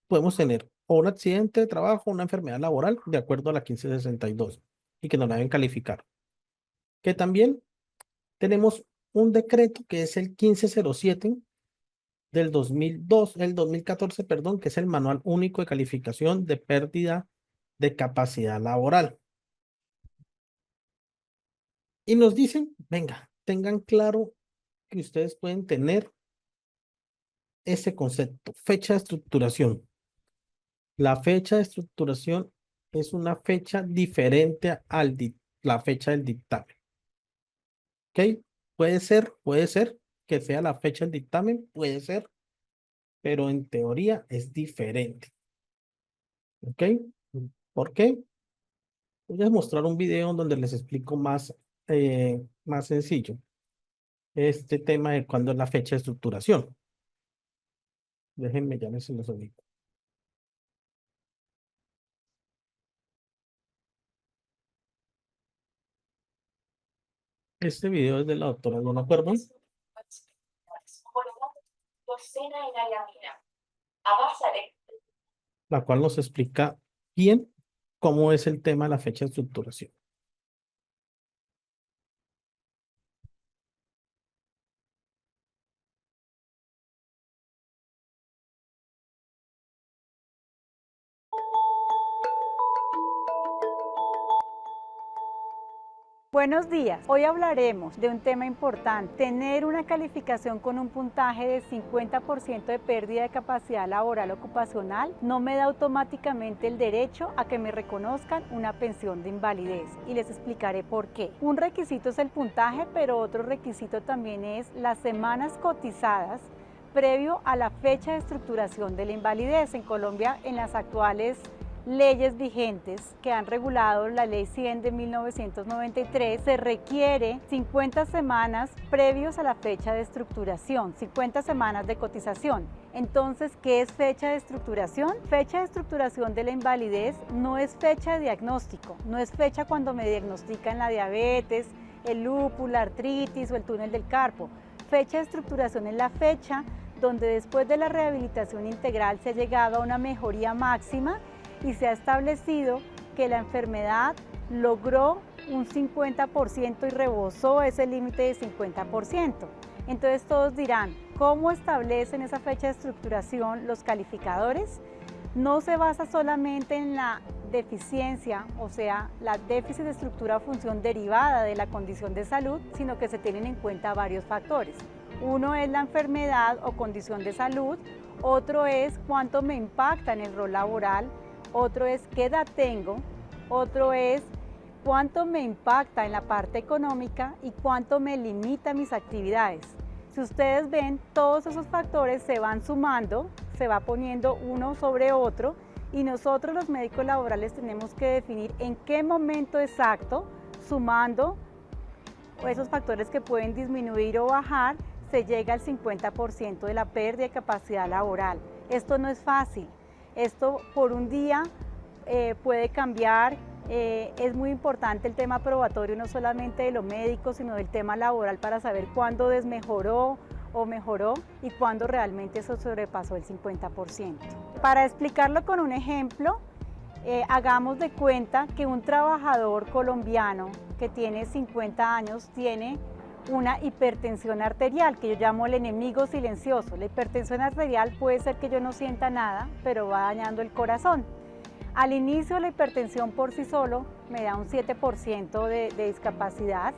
podemos tener o un accidente de trabajo o una enfermedad laboral de acuerdo a la 1562 y que nos la deben calificar. Que también tenemos un decreto que es el 1507 del 2002, el 2014, perdón, que es el Manual Único de Calificación de Pérdida de Capacidad Laboral. Y nos dicen, venga, tengan claro que ustedes pueden tener ese concepto, fecha de estructuración. La fecha de estructuración es una fecha diferente la fecha del dictamen. ¿Ok? Puede ser que sea la fecha del dictamen, puede ser, pero en teoría es diferente. ¿Ok? ¿Por qué? Voy a mostrar un video donde les explico más sencillo este tema de cuándo es la fecha de estructuración. Déjenme ya se los ubico. Este video es de la doctora Luna Cuervas, la cual nos explica bien cómo es el tema de la fecha de estructuración. Buenos días, hoy hablaremos de un tema importante. Tener una calificación con un puntaje de 50% de pérdida de capacidad laboral ocupacional no me da automáticamente el derecho a que me reconozcan una pensión de invalidez, y les explicaré por qué. Un requisito es el puntaje, pero otro requisito también es las semanas cotizadas previo a la fecha de estructuración de la invalidez. En Colombia, en las actuales leyes vigentes que han regulado la Ley 100 de 1993, se requiere 50 semanas previos a la fecha de estructuración, 50 semanas de cotización. Entonces, ¿qué es fecha de estructuración? Fecha de estructuración de la invalidez no es fecha de diagnóstico, no es fecha cuando me diagnostican la diabetes, el lúpus, la artritis o el túnel del carpo. Fecha de estructuración es la fecha donde después de la rehabilitación integral se ha llegado a una mejoría máxima y se ha establecido que la enfermedad logró un 50% y rebasó ese límite de 50%. Entonces todos dirán, ¿cómo establecen esa fecha de estructuración los calificadores? No se basa solamente en la deficiencia, o sea, la déficit de estructura o función derivada de la condición de salud, sino que se tienen en cuenta varios factores. Uno es la enfermedad o condición de salud, otro es cuánto me impacta en el rol laboral, otro es qué edad tengo, otro es cuánto me impacta en la parte económica y cuánto me limita mis actividades. Si ustedes ven, todos esos factores se van sumando, se va poniendo uno sobre otro, y nosotros los médicos laborales tenemos que definir en qué momento exacto, sumando esos factores que pueden disminuir o bajar, se llega al 50% de la pérdida de capacidad laboral. Esto no es fácil. Esto por un día puede cambiar. Es muy importante el tema probatorio, no solamente de lo médico, sino del tema laboral, para saber cuándo desmejoró o mejoró y cuándo realmente eso sobrepasó el 50%. Para explicarlo con un ejemplo, hagamos de cuenta que un trabajador colombiano que tiene 50 años tiene una hipertensión arterial, que yo llamo el enemigo silencioso. La hipertensión arterial puede ser que yo no sienta nada, pero va dañando el corazón. Al inicio la hipertensión por sí solo me da un 7% de discapacidad,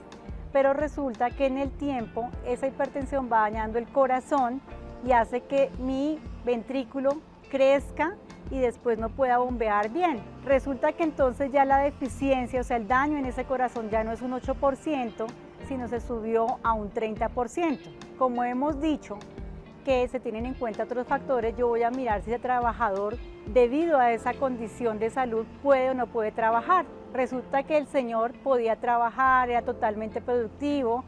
pero resulta que en el tiempo esa hipertensión va dañando el corazón y hace que mi ventrículo crezca y después no pueda bombear bien. Resulta que entonces ya la deficiencia, o sea, el daño en ese corazón ya no es un 8%, sino se subió a un 30%. Como hemos dicho que se tienen en cuenta otros factores, yo voy a mirar si ese trabajador, debido a esa condición de salud, puede o no puede trabajar. Resulta que el señor podía trabajar, era totalmente productivo,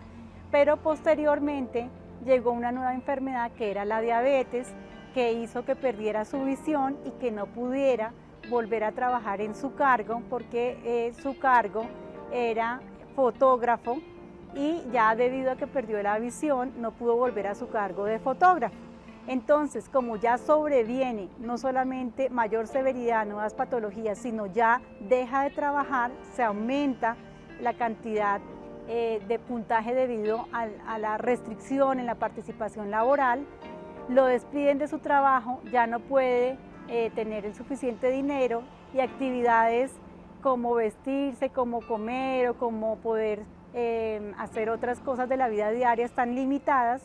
pero posteriormente llegó una nueva enfermedad que era la diabetes, que hizo que perdiera su visión y que no pudiera volver a trabajar en su cargo, porque su cargo era fotógrafo, y ya debido a que perdió la visión no pudo volver a su cargo de fotógrafo. Entonces, como ya sobreviene no solamente mayor severidad, nuevas patologías, sino ya deja de trabajar, se aumenta la cantidad de puntaje debido a la restricción en la participación laboral, lo despiden de su trabajo, ya no puede tener el suficiente dinero, y actividades como vestirse, como comer o como poder hacer otras cosas de la vida diaria están limitadas.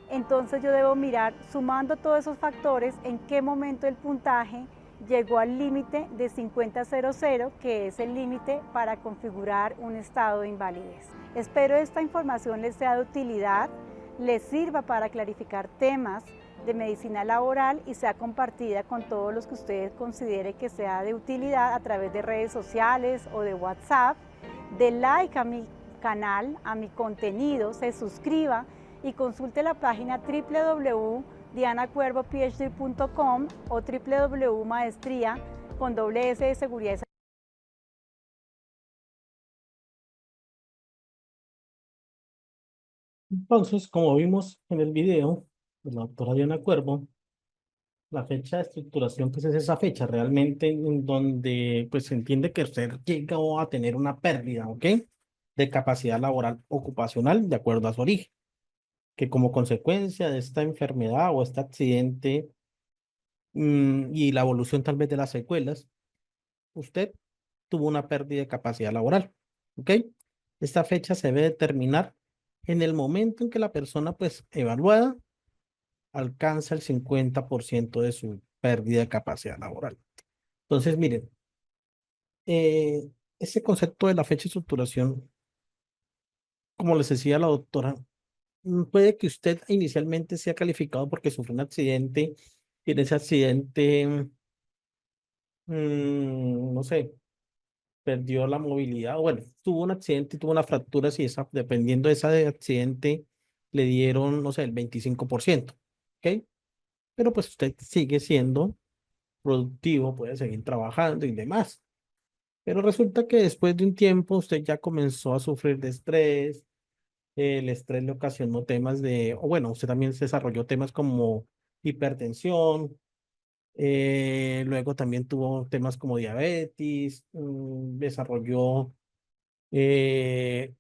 Entonces yo debo mirar, sumando todos esos factores, en qué momento el puntaje llegó al límite de 50.00, que es el límite para configurar un estado de invalidez. Espero esta información les sea de utilidad, les sirva para clarificar temas de medicina laboral y sea compartida con todos los que ustedes consideren que sea de utilidad a través de redes sociales o de WhatsApp. De like a mi canal, a mi contenido, se suscriba y consulte la página www.dianacuervophd.com o www.maestría con doble S de seguridad. Entonces, como vimos en el video de la doctora Diana Cuervo, la fecha de estructuración, pues es esa fecha realmente en donde pues se entiende que usted llega a tener una pérdida, ¿ok? De capacidad laboral ocupacional de acuerdo a su origen, que como consecuencia de esta enfermedad o este accidente, y la evolución tal vez de las secuelas, usted tuvo una pérdida de capacidad laboral, ¿ok? Esta fecha se debe determinar en el momento en que la persona, pues, evaluada alcanza el 50% de su pérdida de capacidad laboral. Entonces, miren, eh, ese concepto de la fecha de estructuración, como les decía la doctora, puede que usted inicialmente sea calificado porque sufrió un accidente y en ese accidente, no sé, perdió la movilidad, o bueno, tuvo un accidente y tuvo una fractura, si esa, dependiendo de ese accidente, le dieron, no sé, el 25%, ¿ok? Pero pues usted sigue siendo productivo, puede seguir trabajando y demás. Pero resulta que después de un tiempo usted ya comenzó a sufrir de estrés, el estrés le ocasionó temas de, o bueno, usted también se desarrolló temas como hipertensión, luego también tuvo temas como diabetes, desarrolló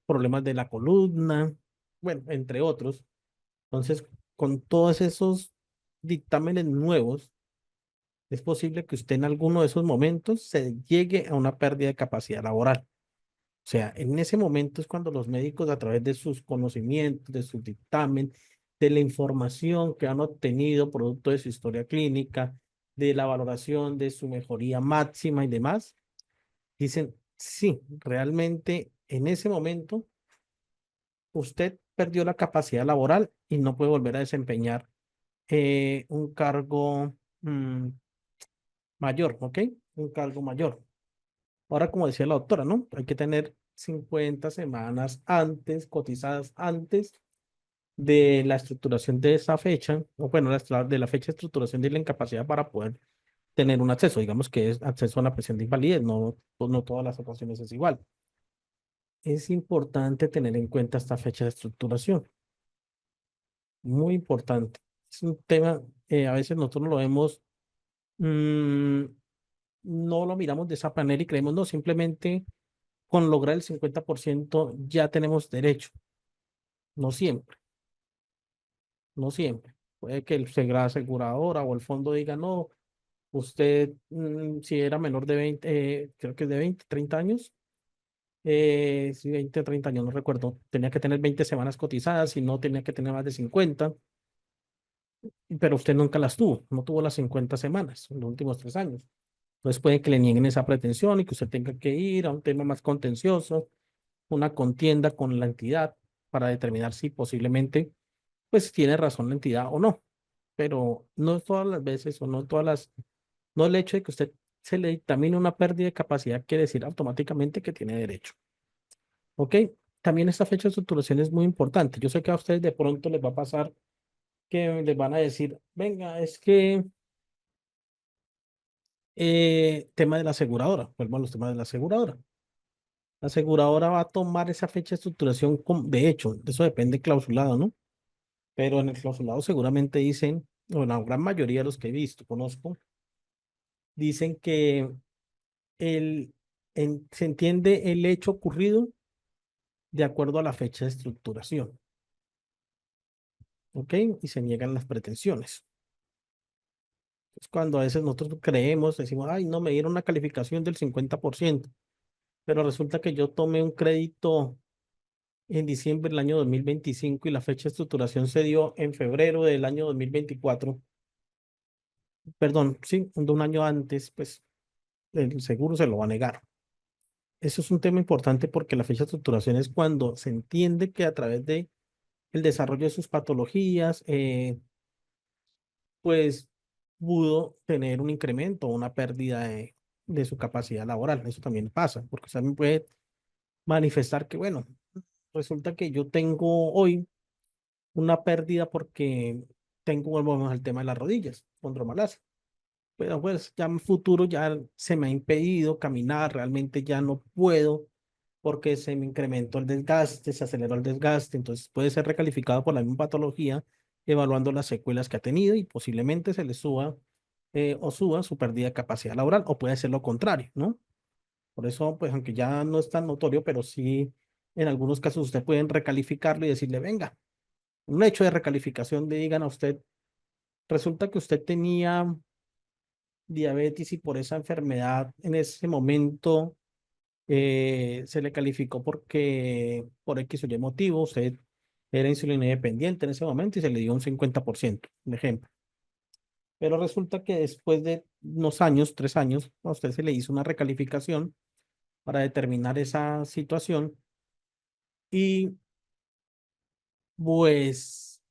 problemas de la columna, bueno, entre otros. Entonces, con todos esos dictámenes nuevos, es posible que usted en alguno de esos momentos se llegue a una pérdida de capacidad laboral. O sea, en ese momento es cuando los médicos, a través de sus conocimientos, de su dictamen, de la información que han obtenido producto de su historia clínica, de la valoración de su mejoría máxima y demás, dicen, sí, realmente en ese momento usted perdió la capacidad laboral y no puede volver a desempeñar un cargo mayor, ¿ok? Un cargo mayor. Ahora, como decía la doctora, ¿no? Hay que tener 50 semanas antes, cotizadas antes de la estructuración de esa fecha, o bueno, de la fecha de estructuración de la incapacidad para poder tener un acceso. Digamos que es acceso a la pensión de invalidez, no, pues no todas las ocasiones es igual. Es importante tener en cuenta esta fecha de estructuración, muy importante. Es un tema, a veces nosotros lo vemos, mm, no lo miramos de esa manera y creemos, no, simplemente con lograr el 50% ya tenemos derecho. No siempre, no siempre. Puede que la aseguradora o el fondo diga, no, usted, si era menor de 20, creo que es de 20, 30 años, si 20, 30 años, no recuerdo, tenía que tener 20 semanas cotizadas y no tenía que tener más de 50, pero usted nunca las tuvo, no tuvo las 50 semanas en los últimos 3 años. Entonces puede que le nieguen esa pretensión y que usted tenga que ir a un tema más contencioso, una contienda con la entidad para determinar si posiblemente pues tiene razón la entidad o no. Pero no todas las veces o no todas las, no el hecho de que usted se le dictamine una pérdida de capacidad quiere decir automáticamente que tiene derecho. ¿Ok? También esta fecha de estructuración es muy importante. Yo sé que a ustedes de pronto les va a pasar que les van a decir, venga, es que tema de la aseguradora, vuelvo a los temas de la aseguradora. La aseguradora va a tomar esa fecha de estructuración, de hecho, eso depende clausulado, ¿no? Pero en el clausulado seguramente dicen, o la gran mayoría de los que he visto, conozco, dicen que se entiende el hecho ocurrido de acuerdo a la fecha de estructuración, ¿ok? Y se niegan las pretensiones. Es cuando a veces nosotros creemos, decimos, ay, no, me dieron una calificación del 50%, pero resulta que yo tomé un crédito en diciembre del año 2025 y la fecha de estructuración se dio en febrero del año 2024. Perdón, sí, de un año antes, pues el seguro se lo va a negar. Eso es un tema importante porque la fecha de estructuración es cuando se entiende que a través de el desarrollo de sus patologías, pues pudo tener un incremento o una pérdida de su capacidad laboral. Eso también pasa, porque también puede manifestar que, bueno, resulta que yo tengo hoy una pérdida porque tengo, volvemos al tema de las rodillas, condromalácia. Pero pues ya en futuro ya se me ha impedido caminar, realmente ya no puedo porque se me incrementó el desgaste, se aceleró el desgaste, entonces puede ser recalificado por la misma patología, evaluando las secuelas que ha tenido y posiblemente se le suba o suba su pérdida de capacidad laboral, o puede ser lo contrario, ¿no? Por eso, pues aunque ya no es tan notorio, pero sí en algunos casos usted pueden recalificarlo y decirle, venga, un hecho de recalificación, le digan a usted, resulta que usted tenía diabetes y por esa enfermedad en ese momento Se le calificó porque por X o Y motivo usted era insulina dependiente en ese momento y se le dio un 50%, un ejemplo. Pero resulta que después de unos años, 3 años, a usted se le hizo una recalificación para determinar esa situación y pues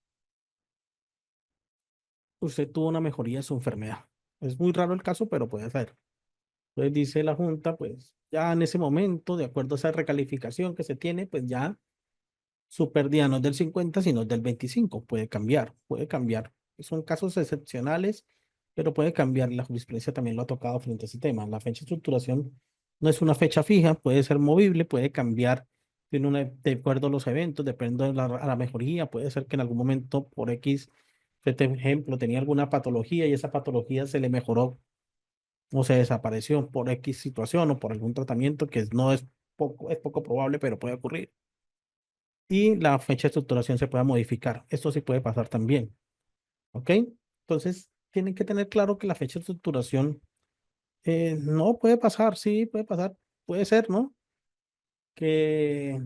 usted tuvo una mejoría de su enfermedad. Es muy raro el caso, pero puede ser. Entonces dice la Junta, pues ya en ese momento, de acuerdo a esa recalificación que se tiene, pues ya su pérdida no es del 50, sino es del 25. Puede cambiar, puede cambiar. Son casos excepcionales, pero puede cambiar. La jurisprudencia también lo ha tocado frente a ese tema. La fecha de estructuración no es una fecha fija, puede ser movible, puede cambiar de acuerdo a los eventos, depende de a la mejoría. Puede ser que en algún momento, por X, este ejemplo, tenía alguna patología y esa patología se le mejoró o se desapareció por X situación o por algún tratamiento que no es poco probable, pero puede ocurrir y la fecha de estructuración se pueda modificar. Esto sí puede pasar también, ¿ok? Entonces, tienen que tener claro que la fecha de estructuración no puede pasar, sí, puede pasar, puede ser, ¿no? Que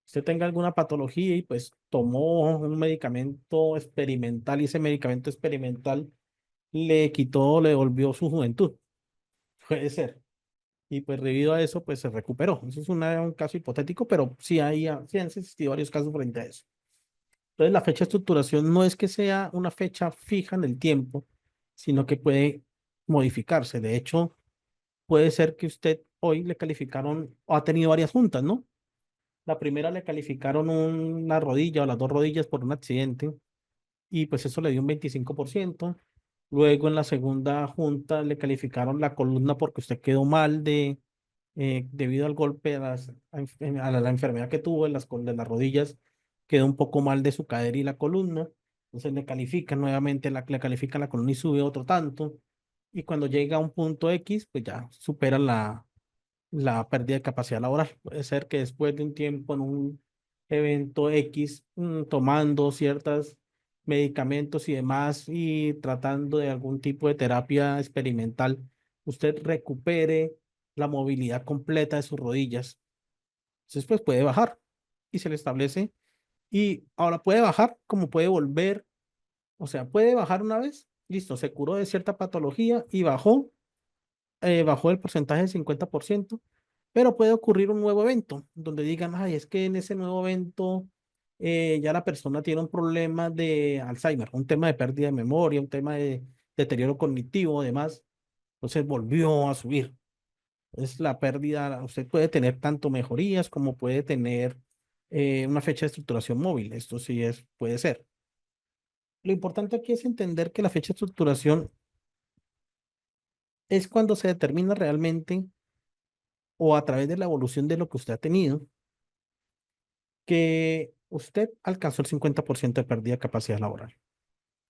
usted tenga alguna patología y pues tomó un medicamento experimental y ese medicamento experimental le quitó, le devolvió su juventud. Puede ser. Y pues debido a eso, pues se recuperó. Eso es un caso hipotético, pero sí han existido varios casos frente a eso. Entonces, la fecha de estructuración no es que sea una fecha fija en el tiempo, sino que puede modificarse. De hecho, puede ser que usted hoy le calificaron o ha tenido varias juntas, ¿no? La primera le calificaron una rodilla o las dos rodillas por un accidente y pues eso le dio un 25%. Luego en la segunda junta le calificaron la columna porque usted quedó mal debido al golpe, a la enfermedad que tuvo de las rodillas, quedó un poco mal de su cadera y la columna. Entonces le califican nuevamente, le califican la columna y sube otro tanto. Y cuando llega a un punto X, pues ya supera la pérdida de capacidad laboral. Puede ser que después de un tiempo en un evento X, tomando ciertos medicamentos y demás y tratando de algún tipo de terapia experimental, usted recupere la movilidad completa de sus rodillas. Entonces, pues puede bajar y se le establece. Y ahora puede bajar como puede volver. O sea, puede bajar una vez, listo, se curó de cierta patología y bajó el porcentaje del 50%, pero puede ocurrir un nuevo evento donde digan, ay, es que en ese nuevo evento ya la persona tiene un problema de Alzheimer, un tema de pérdida de memoria, un tema de deterioro cognitivo, además, entonces volvió a subir. Es la pérdida, usted puede tener tanto mejorías como puede tener una fecha de estructuración móvil, esto sí puede ser. Lo importante aquí es entender que la fecha de estructuración es cuando se determina realmente o a través de la evolución de lo que usted ha tenido, que usted alcanzó el 50% de pérdida de capacidad laboral,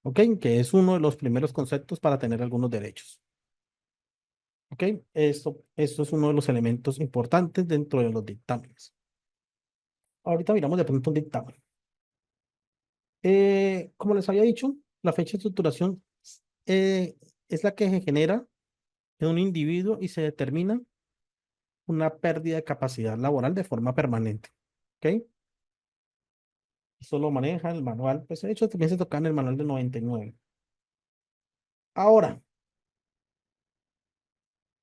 ¿ok? Que es uno de los primeros conceptos para tener algunos derechos, ¿ok? Esto es uno de los elementos importantes dentro de los dictámenes. Ahorita miramos de pronto un dictamen. Como les había dicho, la fecha de estructuración eh, es la que se genera en un individuo y se determina una pérdida de capacidad laboral de forma permanente, ¿ok? Eso lo maneja el manual, pues de hecho también se toca en el manual de 99. Ahora,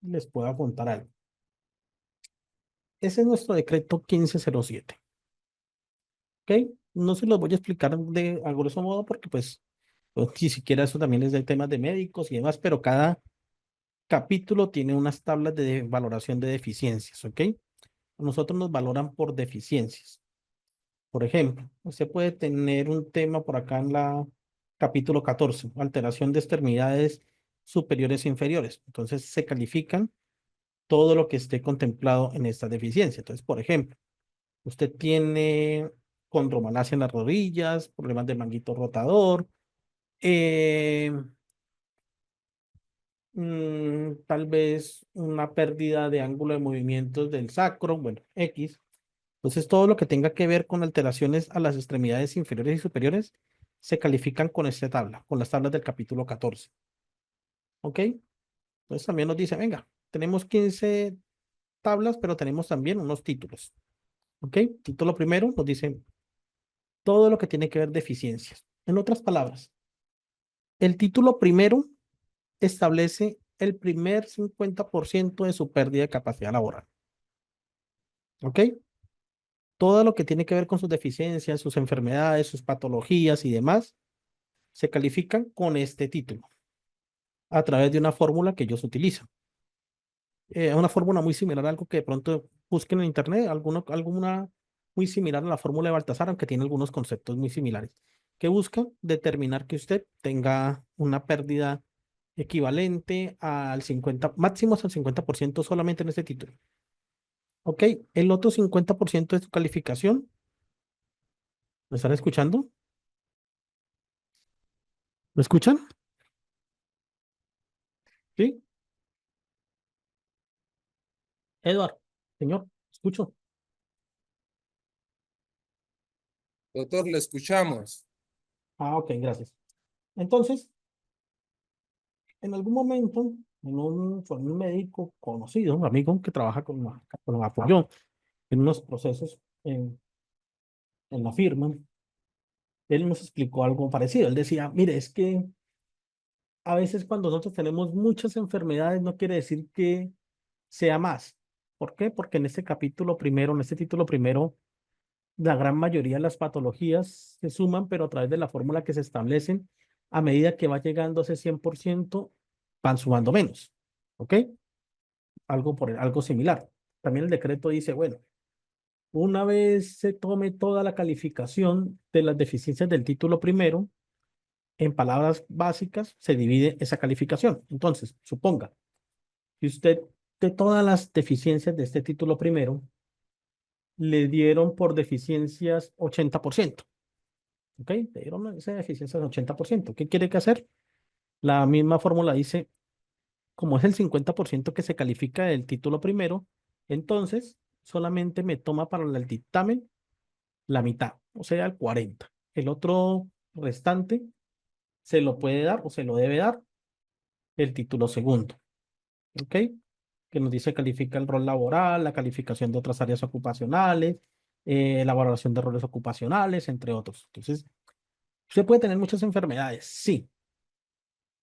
les puedo contar algo. Ese es nuestro decreto 1507, ¿ok? No se los voy a explicar a grosso modo porque pues, ni siquiera eso también es de temas de médicos y demás, pero cada capítulo tiene unas tablas de valoración de deficiencias, ¿ok? Nosotros nos valoran por deficiencias. Por ejemplo, usted puede tener un tema por acá en la capítulo 14, alteración de extremidades superiores e inferiores. Entonces se califican todo lo que esté contemplado en esta deficiencia. Entonces, por ejemplo, usted tiene condromalacia en las rodillas, problemas de manguito rotador, eh, tal vez una pérdida de ángulo de movimientos del sacro, bueno, X. Entonces, todo lo que tenga que ver con alteraciones a las extremidades inferiores y superiores se califican con esta tabla, con las tablas del capítulo 14. ¿Ok? Entonces también nos dice, venga, tenemos 15 tablas, pero tenemos también unos títulos. ¿Ok? Título primero nos dice todo lo que tiene que ver deficiencias. En otras palabras, el título primero establece el primer 50% de su pérdida de capacidad laboral. ¿Ok? Todo lo que tiene que ver con sus deficiencias, sus enfermedades, sus patologías y demás, se califican con este título a través de una fórmula que ellos utilizan. Una fórmula muy similar a algo que de pronto busquen en internet, alguna muy similar a la fórmula de Baltasar, aunque tiene algunos conceptos muy similares, que busca determinar que usted tenga una pérdida equivalente al 50, máximo al 50% solamente en este título. Ok, el otro 50% de su calificación, ¿me están escuchando? ¿Me escuchan? Sí, Edward, señor, escucho. Doctor, le escuchamos. Ah, ok, gracias. Entonces, en algún momento, fue un médico conocido, un amigo que trabaja con nos apoyó en unos procesos en la firma, él nos explicó algo parecido. Él decía, mire, es que a veces cuando nosotros tenemos muchas enfermedades no quiere decir que sea más. ¿Por qué? Porque en este capítulo primero, en este título primero, la gran mayoría de las patologías se suman, pero a través de la fórmula que se establecen, a medida que va llegando a ese 100%, van sumando menos. ¿Ok? Algo similar. También el decreto dice, bueno, una vez se tome toda la calificación de las deficiencias del título primero, en palabras básicas se divide esa calificación. Entonces, suponga que usted de todas las deficiencias de este título primero le dieron por deficiencias 80%. ¿Ok? Le dieron esa deficiencia del 80%. ¿Qué quiere que hacer? La misma fórmula dice, como es el 50% que se califica del título primero, entonces solamente me toma para el dictamen la mitad, o sea, el 40. El otro restante se lo puede dar o se lo debe dar el título segundo, ¿ok? Que nos dice califica el rol laboral, la calificación de otras áreas ocupacionales, la valoración de roles ocupacionales, entre otros. Entonces, usted puede tener muchas enfermedades, sí,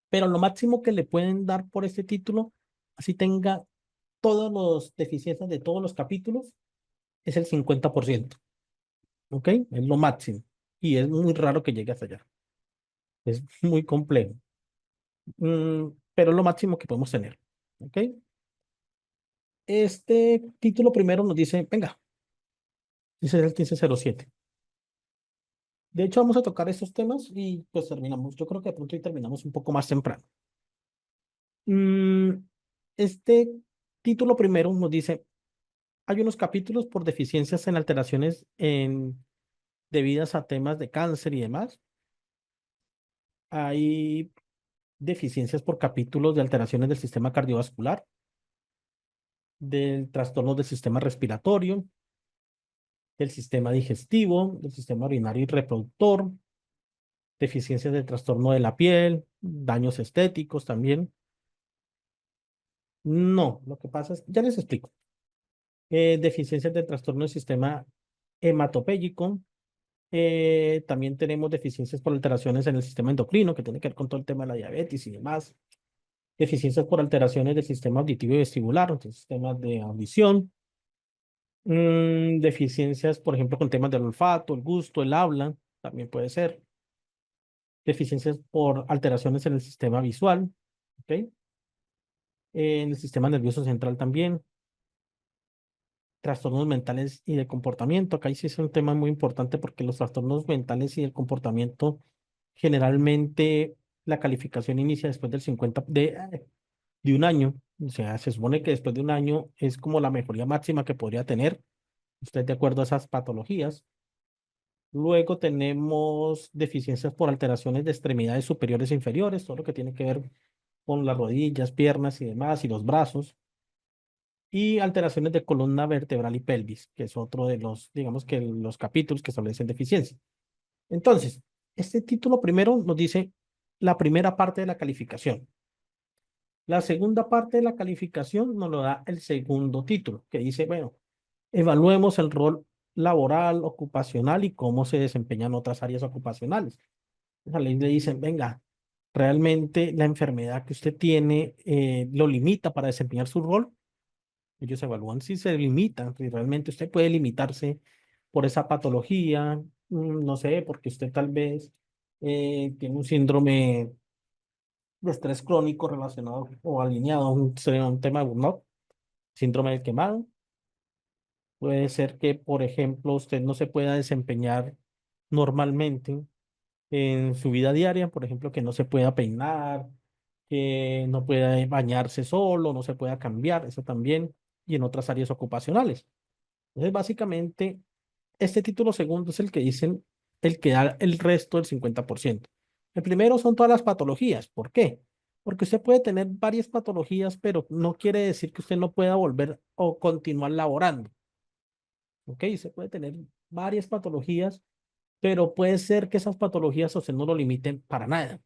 pero lo máximo que le pueden dar por este título, así tenga todas las deficiencias de todos los capítulos, es el 50%, ¿ok? Es lo máximo. Y es muy raro que llegue hasta allá. Es muy complejo. Pero es lo máximo que podemos tener. ¿Ok? Este título primero nos dice, venga, ese es el 1507. De hecho, vamos a tocar estos temas y pues terminamos. Yo creo que de pronto hoy terminamos un poco más temprano. Mm, Este título primero nos dice, hay unos capítulos por deficiencias en alteraciones debidas a temas de cáncer y demás. Hay deficiencias por capítulos de alteraciones del sistema cardiovascular, del trastorno del sistema respiratorio, del sistema digestivo, del sistema urinario y reproductor, deficiencias del trastorno de la piel, daños estéticos también. No, lo que pasa es, ya les explico. Deficiencias del trastorno del sistema hematopéyico. También tenemos deficiencias por alteraciones en el sistema endocrino, que tiene que ver con todo el tema de la diabetes y demás. Deficiencias por alteraciones del sistema auditivo y vestibular, del sistema de audición. Deficiencias, por ejemplo, con temas del olfato, el gusto, el habla, también puede ser. Deficiencias por alteraciones en el sistema visual, ¿ok? En el sistema nervioso central también. Trastornos mentales y de comportamiento. Acá sí es un tema muy importante porque los trastornos mentales y el comportamiento, generalmente la calificación inicia después del 50 de un año. O sea, se supone que después de un año es como la mejoría máxima que podría tener usted de acuerdo a esas patologías. Luego tenemos deficiencias por alteraciones de extremidades superiores e inferiores, todo lo que tiene que ver con las rodillas, piernas y demás, y los brazos. Y alteraciones de columna vertebral y pelvis, que es otro de los, digamos que los capítulos que establecen deficiencia. Entonces, este título primero nos dice la primera parte de la calificación. La segunda parte de la calificación nos lo da el segundo título, que dice, bueno, evaluemos el rol laboral, ocupacional y cómo se desempeñan otras áreas ocupacionales. O sea, le dicen, venga, realmente la enfermedad que usted tiene lo limita para desempeñar su rol. Ellos evalúan si se limita, si realmente usted puede limitarse por esa patología, no sé, porque usted tal vez tiene un síndrome de estrés crónico relacionado o alineado a un tema de burnout, síndrome del quemado. Puede ser que, por ejemplo, usted no se pueda desempeñar normalmente en su vida diaria, por ejemplo, que no se pueda peinar, que no pueda bañarse solo, no se pueda cambiar, eso también, y en otras áreas ocupacionales. Entonces, básicamente, este título segundo es el que dicen, el que da el resto del 50%. El primero son todas las patologías. ¿Por qué? Porque usted puede tener varias patologías, pero no quiere decir que usted no pueda volver o continuar laborando. ¿Ok? Usted puede tener varias patologías, pero puede ser que esas patologías a usted no lo limiten para nada.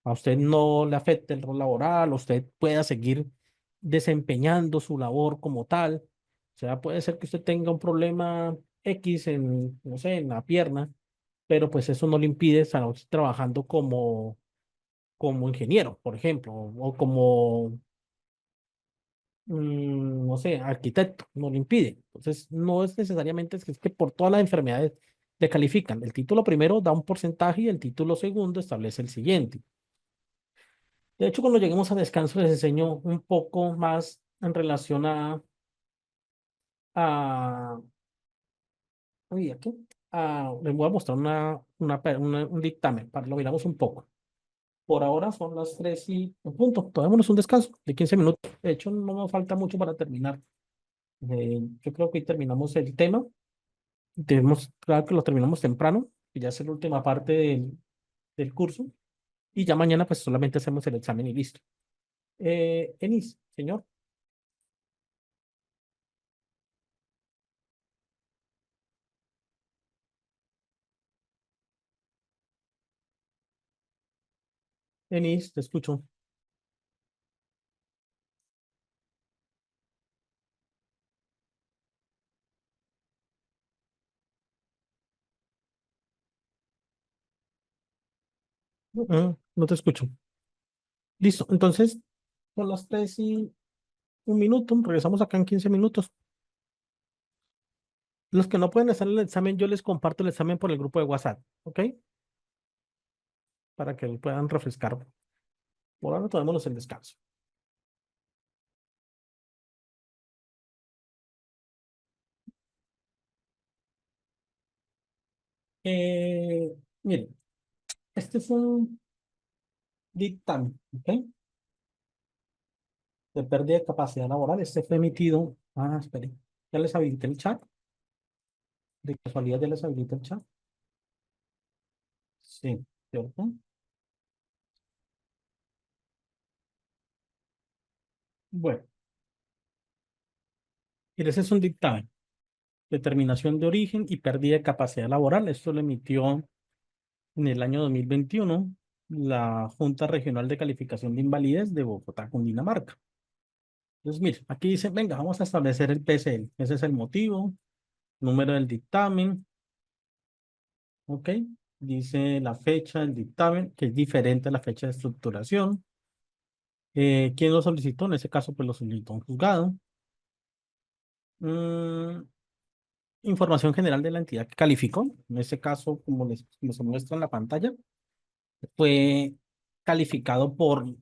A usted no le afecte el rol laboral, usted pueda seguir desempeñando su labor como tal. O sea, puede ser que usted tenga un problema X en, no sé, en la pierna, pero pues eso no le impide estar trabajando como ingeniero, por ejemplo, o como, no sé, arquitecto, no le impide. Entonces, no es necesariamente es que por todas las enfermedades le califican. El título primero da un porcentaje y el título segundo establece el siguiente. De hecho, cuando lleguemos a descanso, les enseño un poco más en relación a, uy, aquí, les voy a mostrar un dictamen para que lo miramos un poco. Por ahora son las 3 y un punto. Tomémonos un descanso de 15 minutos. De hecho, no nos falta mucho para terminar. Yo creo que hoy terminamos el tema. Claro que lo terminamos temprano, que ya es la última parte del curso. Y ya mañana, pues solamente hacemos el examen y listo. Enis, señor. Enis, te escucho. No te escucho. Listo. Entonces, son las 3 y 1 minuto. Regresamos acá en 15 minutos. Los que no pueden hacer el examen, yo les comparto el examen por el grupo de WhatsApp, ¿ok? Para que puedan refrescar. Por ahora tomémonos el descanso. Eh, Miren, este es un dictamen, ¿ok? De pérdida de capacidad laboral. Este fue emitido. Espere. Ya les habilité el chat. De casualidad ya les habilité el chat. Sí, ¿cierto? Bueno, y ese es un dictamen. Determinación de origen y pérdida de capacidad laboral. Esto lo emitió en el año 2021 la Junta Regional de Calificación de Invalidez de Bogotá, Cundinamarca. Entonces, mire, aquí dice, venga, vamos a establecer el PCL. Ese es el motivo, número del dictamen, ¿ok? Dice la fecha del dictamen, que es diferente a la fecha de estructuración. ¿Quién lo solicitó? En ese caso, pues lo solicitó un juzgado. Mm, información general de la entidad que calificó. En este caso, como se muestra en la pantalla, fue calificado por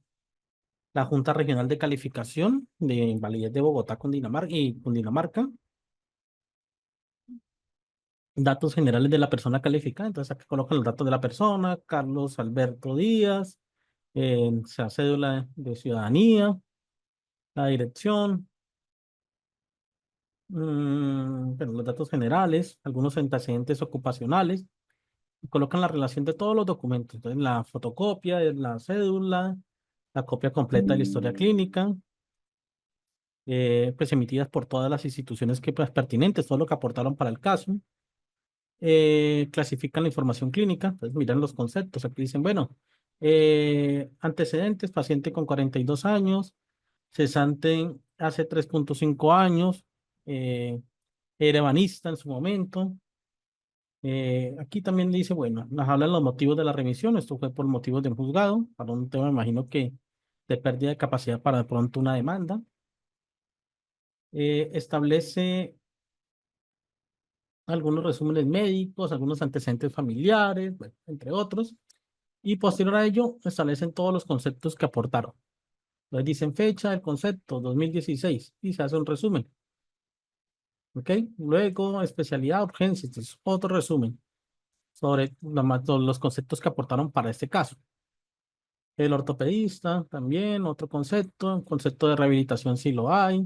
la Junta Regional de Calificación de Invalidez de Bogotá, Cundinamarca y Cundinamarca. Datos generales de la persona calificada. Entonces aquí colocan los datos de la persona, Carlos Alberto Díaz, la cédula de ciudadanía, la dirección, bueno, los datos generales, algunos antecedentes ocupacionales. Y colocan la relación de todos los documentos. Entonces la fotocopia de la cédula, la copia completa de la historia clínica, pues emitidas por todas las instituciones que pues pertinentes, todo lo que aportaron para el caso. Clasifican la información clínica, entonces miran los conceptos, aquí dicen, bueno, Antecedentes, paciente con 42 años, cesante hace 3.5 años, era ebanista en su momento. Aquí también dice, bueno, nos hablan los motivos de la remisión. Esto fue por motivos de un juzgado, para un tema, imagino que de pérdida de capacidad para de pronto una demanda. Establece algunos resúmenes médicos, algunos antecedentes familiares, bueno, entre otros. Y posterior a ello, establecen todos los conceptos que aportaron. Entonces dicen fecha del concepto, 2016, y se hace un resumen. ¿Ok? Luego, especialidad, urgencia, este es otro resumen sobre los conceptos que aportaron para este caso. El ortopedista también, otro concepto, concepto de rehabilitación si lo hay.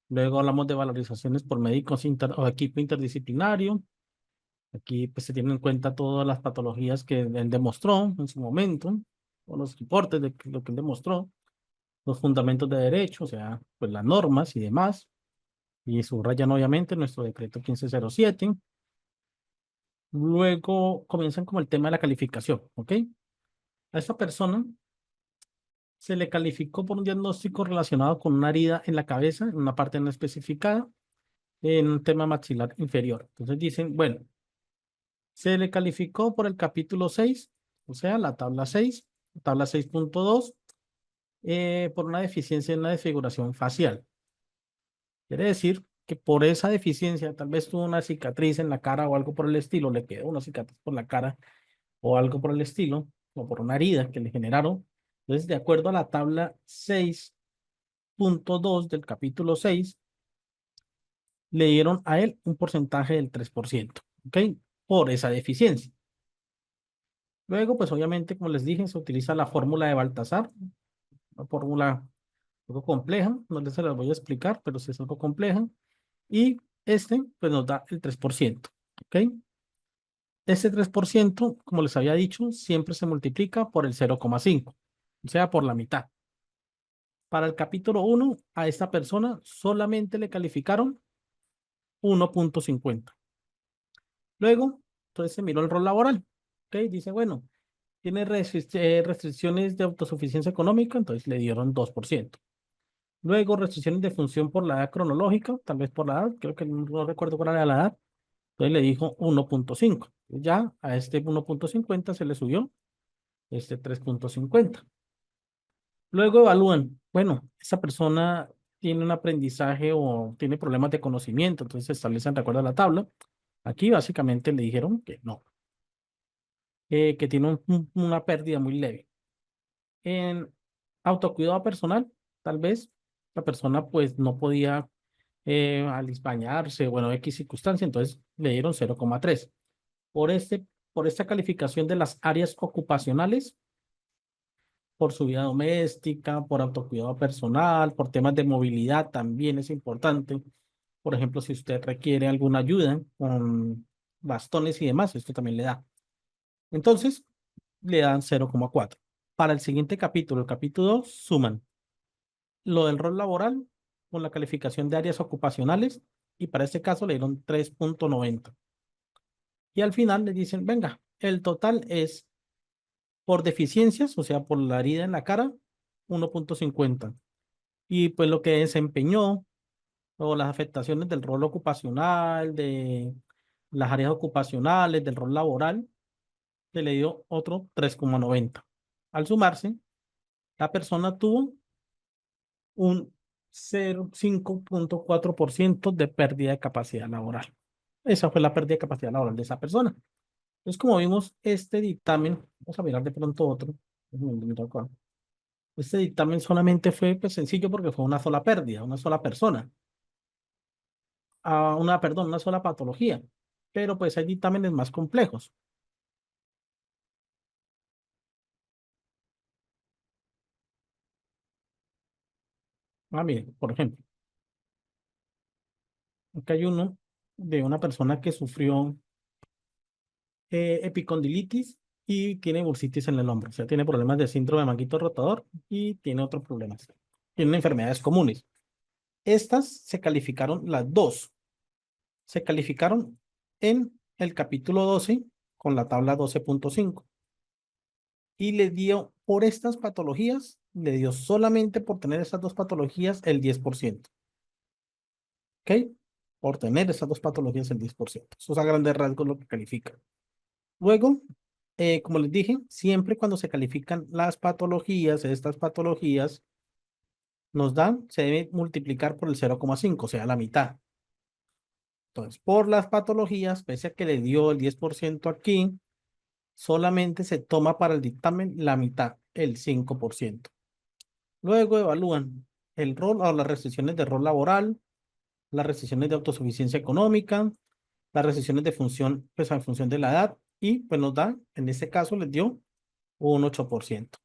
Luego hablamos de valorizaciones por médicos o equipo interdisciplinario. Aquí pues se tienen en cuenta todas las patologías que él demostró en su momento, o los reportes de lo que él demostró, los fundamentos de derecho, o sea, pues las normas y demás. Y subrayan obviamente nuestro decreto 1507. Luego comienzan como el tema de la calificación, ¿ok? A esta persona se le calificó por un diagnóstico relacionado con una herida en la cabeza, en una parte no especificada, en un tema maxilar inferior. Entonces dicen, bueno, se le calificó por el capítulo 6, o sea, la tabla 6.2, por una deficiencia en la desfiguración facial. Quiere decir que por esa deficiencia, tal vez tuvo una cicatriz en la cara o algo por el estilo, le quedó una cicatriz por la cara o algo por el estilo, o por una herida que le generaron. Entonces, de acuerdo a la tabla 6.2 del capítulo 6, le dieron a él un porcentaje del 3%, ¿ok? Por esa deficiencia. Luego, pues obviamente, como les dije, se utiliza la fórmula de Baltasar, una fórmula algo compleja, no les se las voy a explicar, pero sí es algo compleja. Y pues nos da el 3%, ¿ok? Este 3%, como les había dicho, siempre se multiplica por el 0,5, o sea, por la mitad. Para el capítulo 1, a esta persona solamente le calificaron 1.50. Luego, entonces se miró el rol laboral. ¿Ok? Dice, bueno, tiene restricciones de autosuficiencia económica, entonces le dieron 2%. Luego, restricciones de función por la edad cronológica, tal vez por la edad, creo que no recuerdo cuál era la edad, entonces le dijo 1.5. Ya a este 1.50 se le subió este 3.50. Luego evalúan, bueno, esa persona tiene un aprendizaje o tiene problemas de conocimiento, entonces se establecen de acuerdo a la tabla. Aquí básicamente le dijeron que no, que tiene una pérdida muy leve. En autocuidado personal, tal vez la persona pues no podía bañarse, bueno, X circunstancia, entonces le dieron 0,3. Por esta calificación de las áreas ocupacionales, por su vida doméstica, por autocuidado personal, por temas de movilidad también es importante. Por ejemplo, si usted requiere alguna ayuda con bastones y demás, esto también le da. Entonces, le dan 0,4. Para el siguiente capítulo, el capítulo 2, suman lo del rol laboral con la calificación de áreas ocupacionales y para este caso le dieron 3.90. Y al final le dicen, venga, el total es por deficiencias, o sea, por la herida en la cara, 1.50. Y pues lo que desempeñó o las afectaciones del rol ocupacional, de las áreas ocupacionales, del rol laboral, se le dio otro 3,90. Al sumarse, la persona tuvo un 5.4% de pérdida de capacidad laboral. Esa fue la pérdida de capacidad laboral de esa persona. Entonces, como vimos, este dictamen, vamos a mirar de pronto otro. Déjenme mirar acá. Este dictamen solamente fue pues, sencillo porque fue una sola pérdida, una sola persona. Perdón, una sola patología. Pero pues hay dictámenes más complejos. Miren, por ejemplo, acá hay uno de una persona que sufrió epicondilitis y tiene bursitis en el hombro. O sea, tiene problemas de síndrome de manguito rotador y tiene otros problemas. Tiene enfermedades comunes. Estas se calificaron, las dos, se calificaron en el capítulo 12 con la tabla 12.5. y le dio por estas patologías, le dio solamente por tener estas dos patologías el 10%. ¿Ok? Por tener esas dos patologías el 10%. Eso es a grandes rasgos lo que califica. Luego, como les dije, siempre cuando se califican las patologías, estas patologías, nos dan, se debe multiplicar por el 0,5, o sea, la mitad. Entonces, por las patologías, pese a que le dio el 10% aquí, solamente se toma para el dictamen la mitad, el 5%. Luego evalúan el rol o las restricciones de rol laboral, las restricciones de autosuficiencia económica, las restricciones de función, pues en función de la edad, y pues nos da, en este caso les dio un 8%.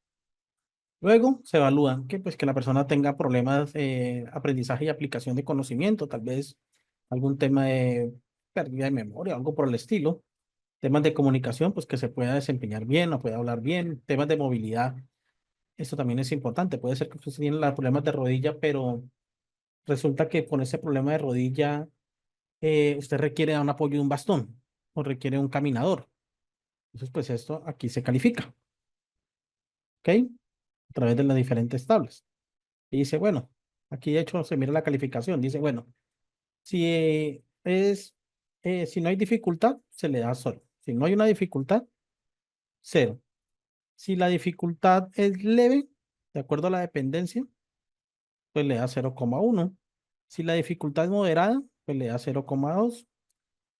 Luego se evalúa que, pues, que la persona tenga problemas de aprendizaje y aplicación de conocimiento, tal vez algún tema de pérdida de memoria, algo por el estilo. Temas de comunicación, pues que se pueda desempeñar bien o pueda hablar bien. Temas de movilidad, esto también es importante. Puede ser que usted tiene los problemas de rodilla, pero resulta que con ese problema de rodilla usted requiere un apoyo de un bastón o requiere un caminador. Entonces, pues esto aquí se califica, ¿ok? A través de las diferentes tablas. Y dice, bueno, aquí de hecho se mira la calificación. Dice, bueno, si si no hay dificultad, se le da solo. Si no hay una dificultad, cero. Si la dificultad es leve, de acuerdo a la dependencia, pues le da 0,1. Si la dificultad es moderada, pues le da 0,2.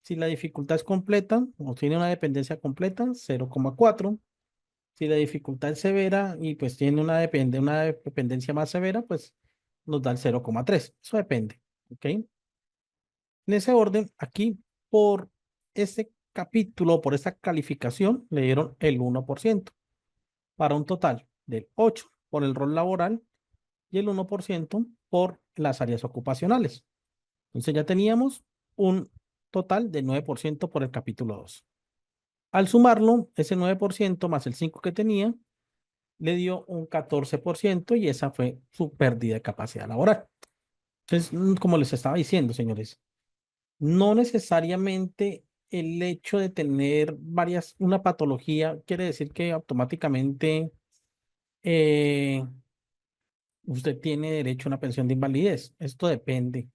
Si la dificultad es completa o tiene una dependencia completa, 0,4. Si la dificultad es severa y pues tiene una dependencia más severa, pues nos da el 0,3. Eso depende. ¿Ok? En ese orden, aquí por este capítulo, por esta calificación, le dieron el 1% para un total del 8 por el rol laboral y el 1% por las áreas ocupacionales. Entonces ya teníamos un total de 9% por el capítulo 2. Al sumarlo, ese 9% más el 5 que tenía, le dio un 14% y esa fue su pérdida de capacidad laboral. Entonces, como les estaba diciendo, señores, no necesariamente el hecho de tener una patología quiere decir que automáticamente usted tiene derecho a una pensión de invalidez. Esto depende.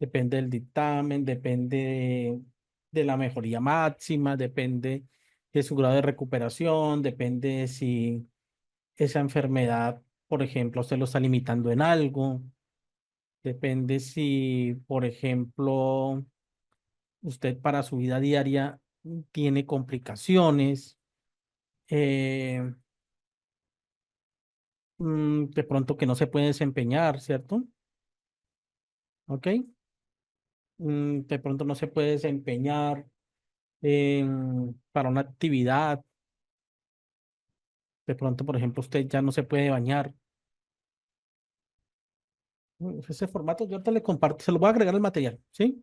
Depende del dictamen, depende de la mejoría máxima, depende de su grado de recuperación, depende de si esa enfermedad, por ejemplo, se lo está limitando en algo, depende si, por ejemplo, usted para su vida diaria tiene complicaciones, eh, de pronto que no se puede desempeñar, ¿cierto? ¿Ok? De pronto no se puede desempeñar para una actividad. De pronto, por ejemplo, usted ya no se puede bañar. Ese formato yo te le comparto, se lo voy a agregar al material, ¿sí?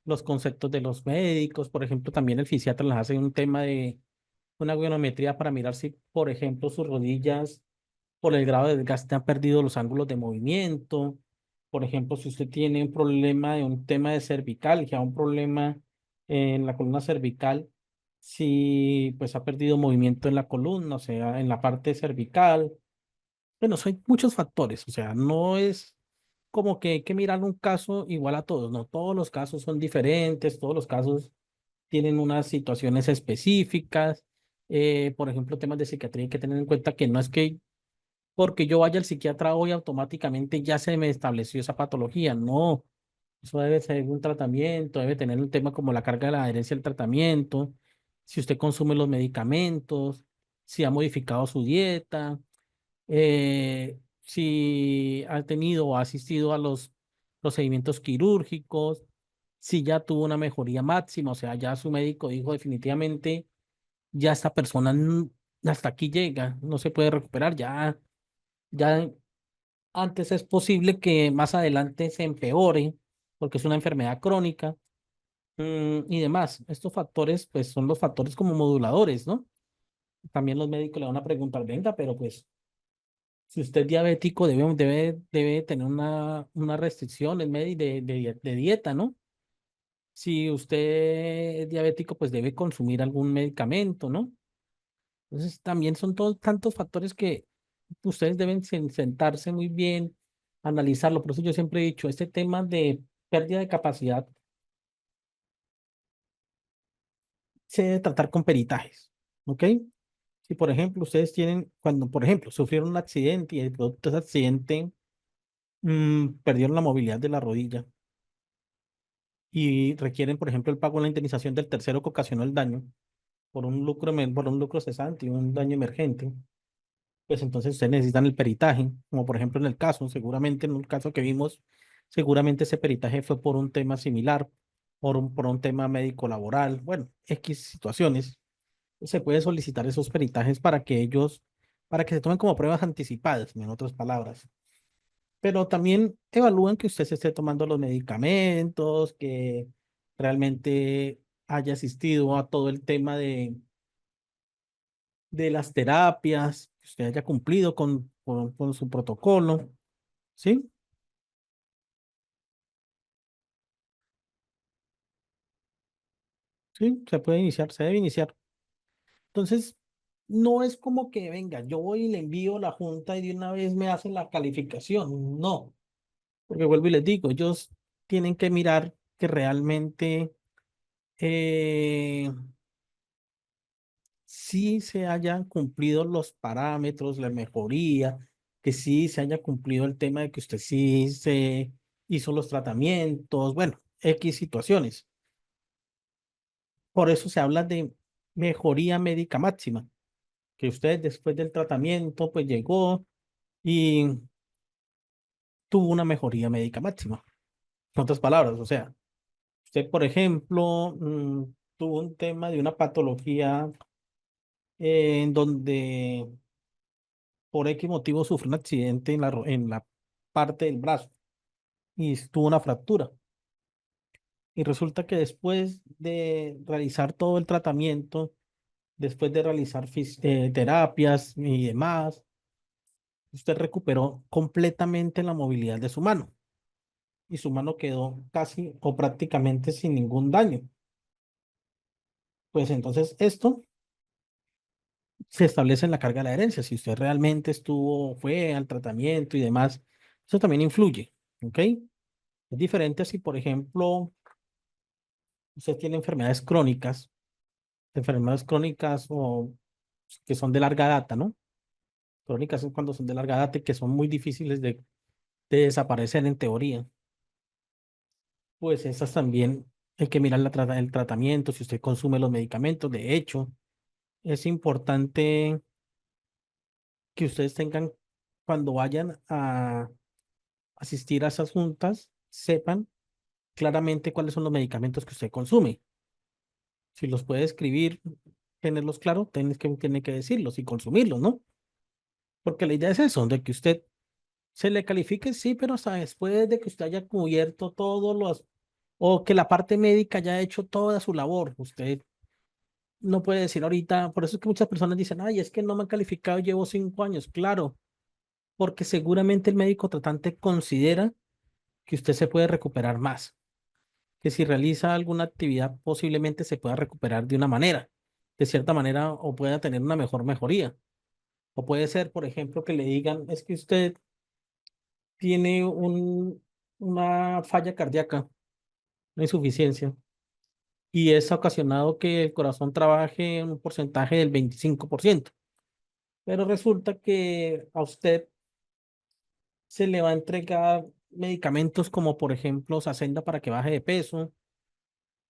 Los conceptos de los médicos, por ejemplo, también el fisiatra les hace un tema de una goniometría para mirar si, por ejemplo, sus rodillas, por el grado de desgaste, han perdido los ángulos de movimiento. Por ejemplo, si usted tiene un problema de un tema de cervicalgia, un problema en la columna cervical, si pues ha perdido movimiento en la columna, o sea, en la parte cervical. Bueno, son muchos factores, o sea, no es como que hay que mirar un caso igual a todos, no, todos los casos son diferentes, todos los casos tienen unas situaciones específicas. Por ejemplo, temas de psiquiatría hay que tener en cuenta que no es que porque yo vaya al psiquiatra hoy automáticamente ya se me estableció esa patología, no, eso debe ser un tratamiento, debe tener un tema como la carga de la adherencia al tratamiento, si usted consume los medicamentos, si ha modificado su dieta, si ha tenido o ha asistido a los procedimientos quirúrgicos, si ya tuvo una mejoría máxima, o sea, ya su médico dijo definitivamente, ya esta persona hasta aquí llega, no se puede recuperar, ya antes es posible que más adelante se empeore, porque es una enfermedad crónica, y demás. Estos factores, pues, son los factores como moduladores, ¿no? También los médicos le van a preguntar, venga, pero pues si usted es diabético, debe tener una restricción de dieta, ¿no? Si usted es diabético, pues debe consumir algún medicamento, ¿no? Entonces, también son todos tantos factores que ustedes deben sentarse muy bien, analizarlo. Por eso yo siempre he dicho, este tema de pérdida de capacidad se debe tratar con peritajes, ¿ok? Si, por ejemplo, ustedes tienen, cuando, por ejemplo, sufrieron un accidente y el producto de ese accidente perdieron la movilidad de la rodilla y requieren, por ejemplo, el pago de la indemnización del tercero que ocasionó el daño por un lucro cesante y un daño emergente, pues entonces ustedes necesitan el peritaje, como por ejemplo en el caso, seguramente en el caso que vimos, seguramente ese peritaje fue por un tema similar, por un tema médico laboral, bueno, X situaciones. Se puede solicitar esos peritajes para que se tomen como pruebas anticipadas, en otras palabras. Pero también evalúan que usted se esté tomando los medicamentos, que realmente haya asistido a todo el tema de las terapias, que usted haya cumplido con su protocolo, ¿sí? Sí, se puede iniciar, se debe iniciar. Entonces, no es como que venga, yo voy y le envío la junta y de una vez me hacen la calificación. No, porque vuelvo y les digo, ellos tienen que mirar que realmente eh, sí se hayan cumplido los parámetros, la mejoría, que sí se haya cumplido el tema de que usted sí se hizo los tratamientos, bueno, X situaciones. Por eso se habla de mejoría médica máxima, que usted después del tratamiento pues llegó y tuvo una mejoría médica máxima. En otras palabras, o sea, usted, por ejemplo, tuvo un tema de una patología en donde por X motivo sufrió un accidente en la parte del brazo y tuvo una fractura. Y resulta que después de realizar todo el tratamiento, después de realizar terapias y demás, usted recuperó completamente la movilidad de su mano y su mano quedó casi o prácticamente sin ningún daño. Pues entonces esto se establece en la carga de la herencia. Si usted realmente fue al tratamiento y demás, eso también influye, ¿ok? Es diferente si, por ejemplo, usted tiene enfermedades crónicas o que son de larga data, ¿no? Crónicas son cuando son de larga data y que son muy difíciles de desaparecer en teoría. Pues esas también hay que mirar el tratamiento, si usted consume los medicamentos. De hecho, es importante que ustedes tengan, cuando vayan a asistir a esas juntas, sepan claramente cuáles son los medicamentos que usted consume. Si los puede escribir, tenerlos claro, tiene que decirlos y consumirlos, ¿no? Porque la idea es eso, de que usted se le califique, sí, pero hasta después de que usted haya cubierto o que la parte médica haya hecho toda su labor. Usted no puede decir ahorita, por eso es que muchas personas dicen, ay, es que no me han calificado, llevo 5 años. Claro, porque seguramente el médico tratante considera que usted se puede recuperar más, que si realiza alguna actividad posiblemente se pueda recuperar de una manera, de cierta manera, o pueda tener una mejor mejoría. O puede ser, por ejemplo, que le digan, es que usted tiene una falla cardíaca, una insuficiencia, y es ocasionado que el corazón trabaje en un porcentaje del 25%. Pero resulta que a usted se le va a entregar medicamentos como, por ejemplo, Saxenda para que baje de peso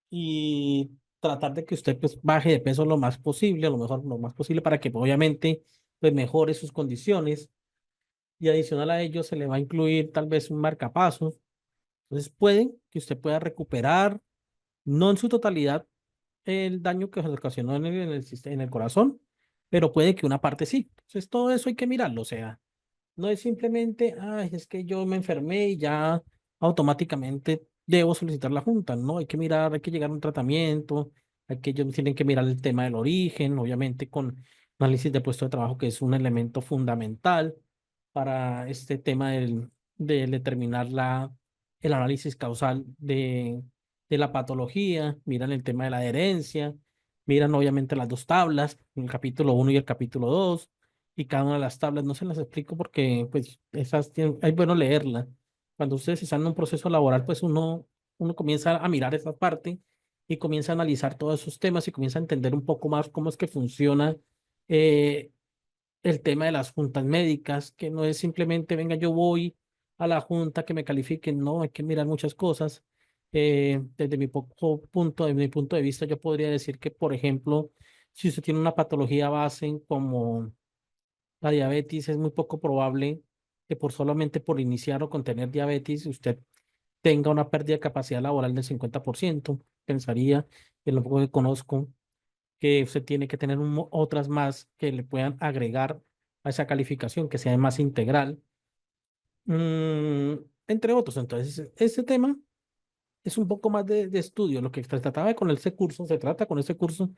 y tratar de que usted pues baje de peso lo más posible, a lo mejor lo más posible para que obviamente pues mejore sus condiciones y adicional a ello se le va a incluir tal vez un marcapasos. Entonces puede que usted pueda recuperar, no en su totalidad, el daño que se le ocasionó en el corazón, pero puede que una parte sí. Entonces todo eso hay que mirarlo, o sea, no es simplemente, ay, es que yo me enfermé y ya automáticamente debo solicitar la junta. No, hay que mirar, hay que llegar a un tratamiento, ellos tienen que mirar el tema del origen, obviamente con análisis de puesto de trabajo, que es un elemento fundamental para este tema de determinar el análisis causal de la patología, miran el tema de la herencia, miran obviamente las dos tablas, el capítulo 1 y el capítulo 2 y cada una de las tablas, no se las explico porque pues esas es bueno leerlas. Cuando ustedes están en un proceso laboral, pues uno comienza a mirar esa parte y comienza a analizar todos esos temas y comienza a entender un poco más cómo es que funciona eh, el tema de las juntas médicas, que no es simplemente, venga, yo voy a la junta que me califiquen, no, hay que mirar muchas cosas. Desde desde mi punto de vista, yo podría decir que, por ejemplo, si usted tiene una patología base como la diabetes, es muy poco probable que solamente por iniciar o contener diabetes, usted tenga una pérdida de capacidad laboral del 50%. Pensaría, en lo poco que conozco, que usted tiene que tener otras más que le puedan agregar a esa calificación, que sea más integral, mm, entre otros. Entonces, este tema es un poco más de estudio. Lo que se trataba con ese curso, se trata con ese curso,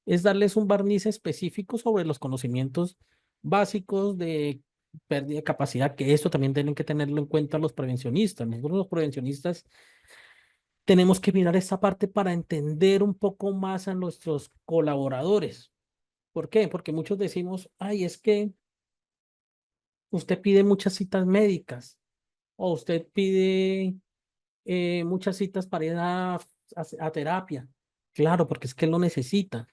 es darles un barniz específico sobre los conocimientos básicos de pérdida de capacidad, que esto también tienen que tenerlo en cuenta los prevencionistas. Nosotros los prevencionistas tenemos que mirar esta parte para entender un poco más a nuestros colaboradores. ¿Por qué? Porque muchos decimos, ay, es que usted pide muchas citas médicas o usted pide muchas citas para ir a terapia. Claro, porque es que él lo necesita,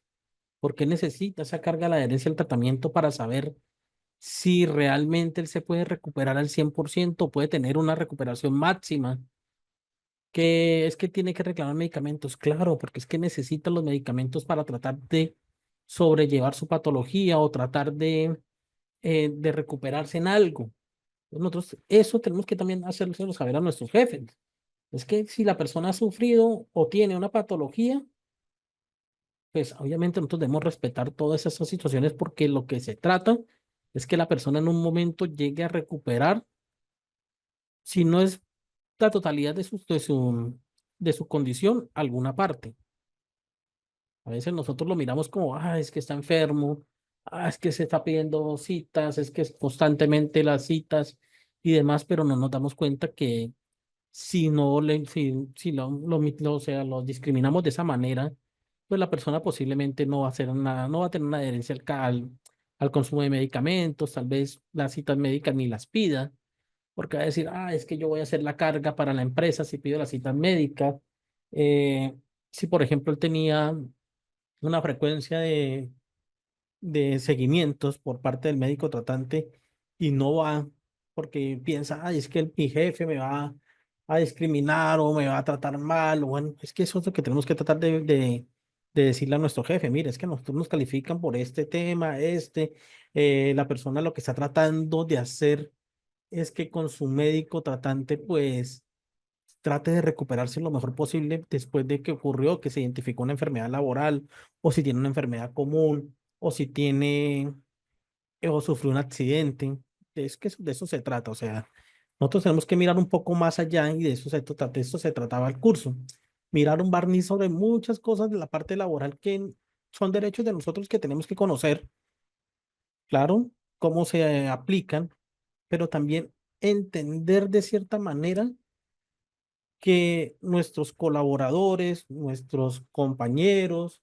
porque necesita esa carga de la adherencia al tratamiento para saber si realmente él se puede recuperar al 100% o puede tener una recuperación máxima, que es que tiene que reclamar medicamentos. Claro, porque es que necesita los medicamentos para tratar de sobrellevar su patología o tratar de recuperarse en algo. Nosotros eso tenemos que también hacérselo saber a nuestros jefes. Es que si la persona ha sufrido o tiene una patología, pues obviamente nosotros debemos respetar todas esas situaciones porque lo que se trata es que la persona en un momento llegue a recuperar, si no es la totalidad de su condición, alguna parte. A veces nosotros lo miramos como, es que está enfermo, es que se está pidiendo citas, es que es constantemente las citas y demás, pero no nos damos cuenta que si no le, si o sea, lo discriminamos de esa manera, pues la persona posiblemente no va a hacer nada, no va a tener una adherencia al consumo de medicamentos, tal vez las citas médicas ni las pida, porque va a decir, es que yo voy a hacer la carga para la empresa si pido las citas médicas. Eh, si, por ejemplo, él tenía una frecuencia de seguimientos por parte del médico tratante y no va porque piensa, es que mi jefe me va a discriminar o me va a tratar mal, o bueno, es que eso es lo que tenemos que tratar de decirle a nuestro jefe, mire, es que nosotros nos califican por este tema, la persona lo que está tratando de hacer es que con su médico tratante, pues trate de recuperarse lo mejor posible después de que ocurrió, que se identificó una enfermedad laboral, o si tiene una enfermedad común, o si tiene, o sufrió un accidente. Es que de eso se trata. O sea, nosotros tenemos que mirar un poco más allá y de eso se trataba el curso. Mirar un barniz sobre muchas cosas de la parte laboral que son derechos de nosotros que tenemos que conocer, claro, cómo se aplican, pero también entender de cierta manera que nuestros colaboradores, nuestros compañeros,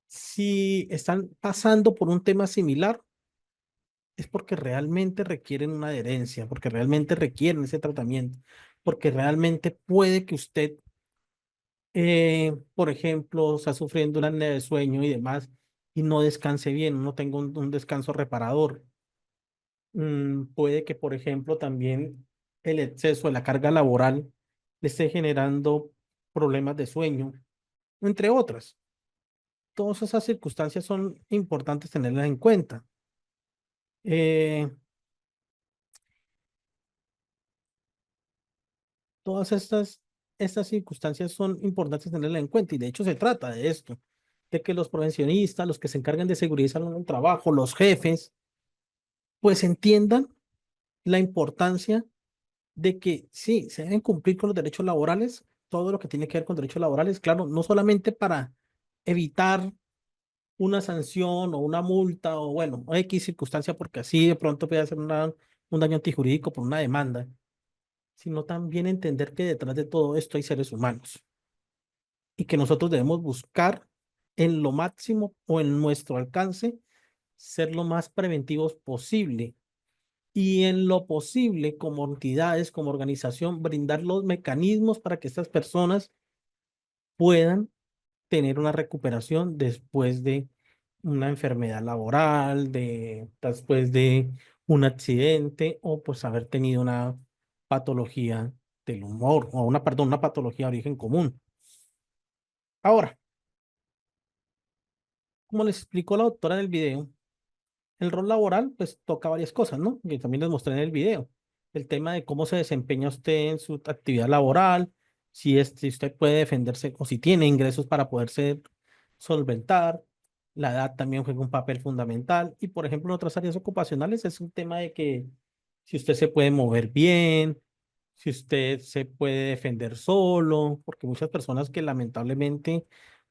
si están pasando por un tema similar, es porque realmente requieren una adherencia, porque realmente requieren ese tratamiento, porque realmente puede que usted, por ejemplo, está sufriendo una apnea de sueño y demás, y no descanse bien, no tenga un descanso reparador. Puede que, por ejemplo, también el exceso de la carga laboral le esté generando problemas de sueño, entre otras. Todas esas circunstancias son importantes tenerlas en cuenta. Eh, todas estas circunstancias son importantes tenerlas en cuenta y de hecho se trata de esto, de que los profesionistas, los que se encargan de seguridad y salud en el trabajo, los jefes, pues entiendan la importancia de que sí, se deben cumplir con los derechos laborales, todo lo que tiene que ver con derechos laborales, claro, no solamente para evitar una sanción o una multa o bueno, X circunstancia, porque así de pronto puede hacer un daño antijurídico por una demanda, sino también entender que detrás de todo esto hay seres humanos y que nosotros debemos buscar en lo máximo o en nuestro alcance, ser lo más preventivos posible y en lo posible como entidades, como organización, brindar los mecanismos para que estas personas puedan tener una recuperación después de una enfermedad laboral, después de un accidente o pues haber tenido una patología del humor o perdón, una patología de origen común. Ahora, como les explicó la doctora en el video, el rol laboral pues toca varias cosas, ¿no? Que también les mostré en el video. El tema de cómo se desempeña usted en su actividad laboral, si usted puede defenderse o si tiene ingresos para poderse solventar. La edad también juega un papel fundamental. Y por ejemplo, en otras áreas ocupacionales es un tema de que si usted se puede mover bien, si usted se puede defender solo, porque muchas personas que lamentablemente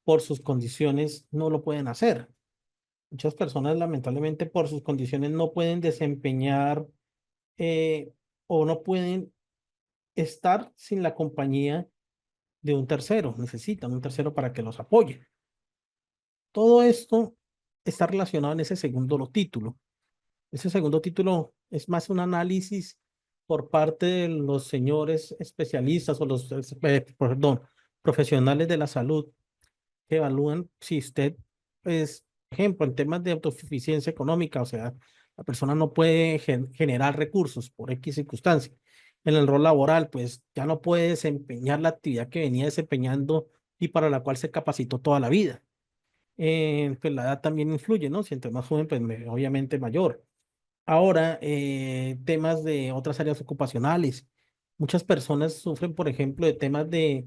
por sus condiciones no lo pueden hacer. Muchas personas lamentablemente por sus condiciones no pueden desempeñar eh, o no pueden estar sin la compañía de un tercero. Necesitan un tercero para que los apoye. Todo esto está relacionado en ese segundo título. Ese segundo título es más un análisis por parte de los señores especialistas o perdón, profesionales de la salud que evalúan si usted, pues, ejemplo, en temas de autosuficiencia económica, o sea, la persona no puede generar recursos por X circunstancia. En el rol laboral, pues ya no puede desempeñar la actividad que venía desempeñando y para la cual se capacitó toda la vida. Pues la edad también influye, ¿no? Si entre más joven, pues obviamente mayor. Ahora, temas de otras áreas ocupacionales. Muchas personas sufren, por ejemplo, de temas de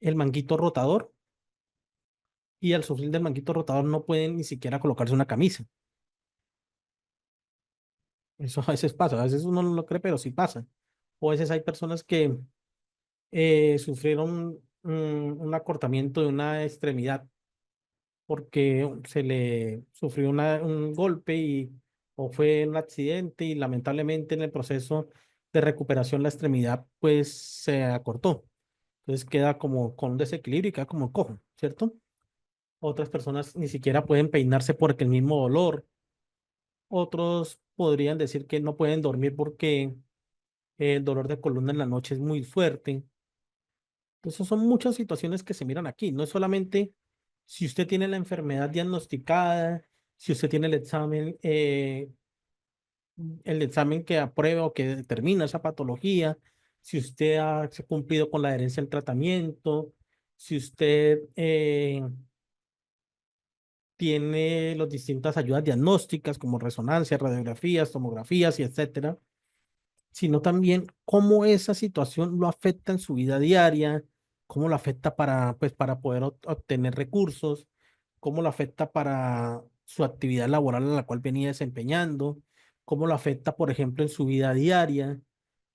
el manguito rotador y al sufrir del manguito rotador no pueden ni siquiera colocarse una camisa. Eso a veces pasa, a veces uno no lo cree, pero sí pasa. O a veces hay personas que sufrieron un acortamiento de una extremidad porque se le sufrió un golpe o fue un accidente y lamentablemente en el proceso de recuperación la extremidad pues se acortó. Entonces queda como con un desequilibrio y queda como cojo, ¿cierto? Otras personas ni siquiera pueden peinarse porque el mismo dolor. Otros podrían decir que no pueden dormir porque el dolor de columna en la noche es muy fuerte. Entonces son muchas situaciones que se miran aquí. No es solamente si usted tiene la enfermedad diagnosticada, si usted tiene el examen que aprueba o que determina esa patología, si usted ha cumplido con la adherencia al tratamiento, si usted tiene las distintas ayudas diagnósticas como resonancia, radiografías, tomografías y etcétera, sino también cómo esa situación lo afecta en su vida diaria, cómo lo afecta pues, para poder obtener recursos, cómo lo afecta para su actividad laboral en la cual venía desempeñando, cómo lo afecta, por ejemplo, en su vida diaria,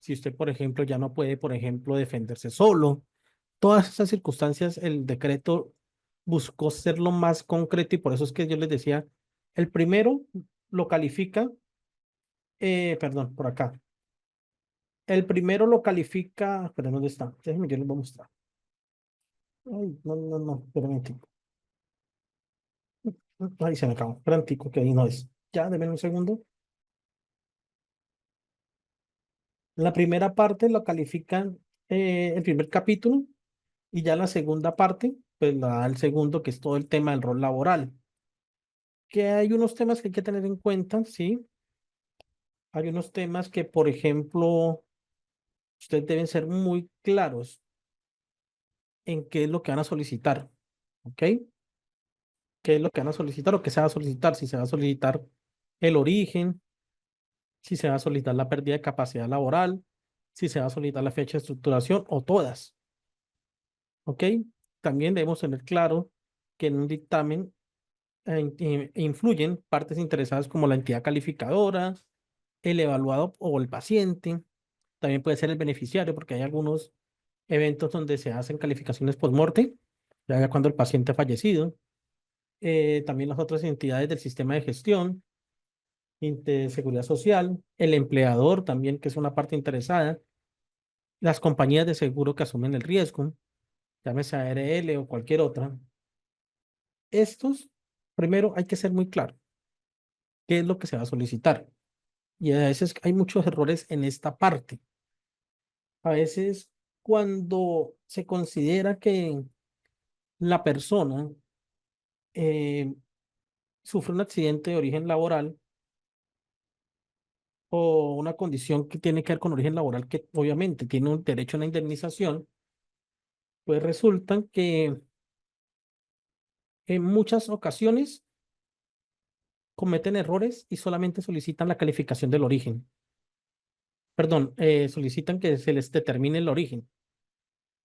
si usted, por ejemplo, ya no puede, por ejemplo, defenderse solo. Todas esas circunstancias, el decreto buscó ser lo más concreto y por eso es que yo les decía, el primero lo califica, perdón, por acá. El primero lo califica, pero ¿dónde está? Déjenme, yo les voy a mostrar. Ay, no, no, no, espera un momentico. Ahí se me acabó. Espera un momentico, que ahí no es. Ya, denme un segundo. La primera parte lo califican el primer capítulo y ya la segunda parte, pues la da el segundo, que es todo el tema del rol laboral. Que hay unos temas que hay que tener en cuenta, sí. Hay unos temas que, por ejemplo, ustedes deben ser muy claros en qué es lo que van a solicitar, ¿ok? Qué es lo que van a solicitar o qué se va a solicitar, si se va a solicitar el origen, si se va a solicitar la pérdida de capacidad laboral, si se va a solicitar la fecha de estructuración o todas, ¿ok? También debemos tener claro que en un dictamen influyen partes interesadas como la entidad calificadora, el evaluado o el paciente, también puede ser el beneficiario, porque hay algunos eventos donde se hacen calificaciones post-morte, ya cuando el paciente ha fallecido, también las otras entidades del sistema de gestión, de seguridad social, el empleador también, que es una parte interesada, las compañías de seguro que asumen el riesgo, llámese ARL o cualquier otra, estos, primero hay que ser muy claro qué es lo que se va a solicitar. Y a veces hay muchos errores en esta parte. A veces cuando se considera que la persona eh, sufre un accidente de origen laboral o una condición que tiene que ver con origen laboral, que obviamente tiene un derecho a una indemnización, pues resulta que en muchas ocasiones cometen errores y solamente solicitan la calificación del origen. Perdón, solicitan que se les determine el origen,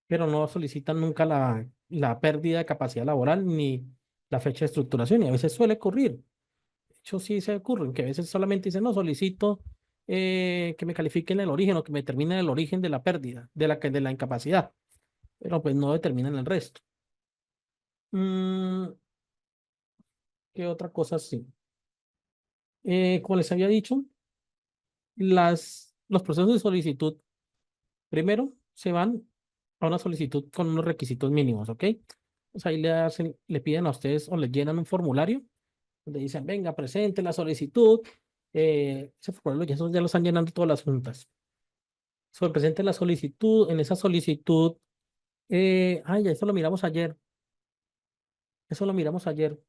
pero no solicitan nunca la pérdida de capacidad laboral ni la fecha de estructuración. Y a veces suele ocurrir. De hecho, sí se ocurre, que a veces solamente dicen, no, solicito que me califiquen el origen o que me determinen el origen de la pérdida, de la incapacidad, pero pues no determinan el resto. Mm, ¿Qué otra cosa sí? Como les había dicho, los procesos de solicitud primero se van a una solicitud con unos requisitos mínimos, ¿ok? Pues ahí le piden a ustedes o les llenan un formulario donde dicen, venga, presente la solicitud. Ese formulario ya lo están llenando todas las juntas. Sobre presente la solicitud, en esa solicitud, ya eso lo miramos ayer. Eso lo miramos ayer.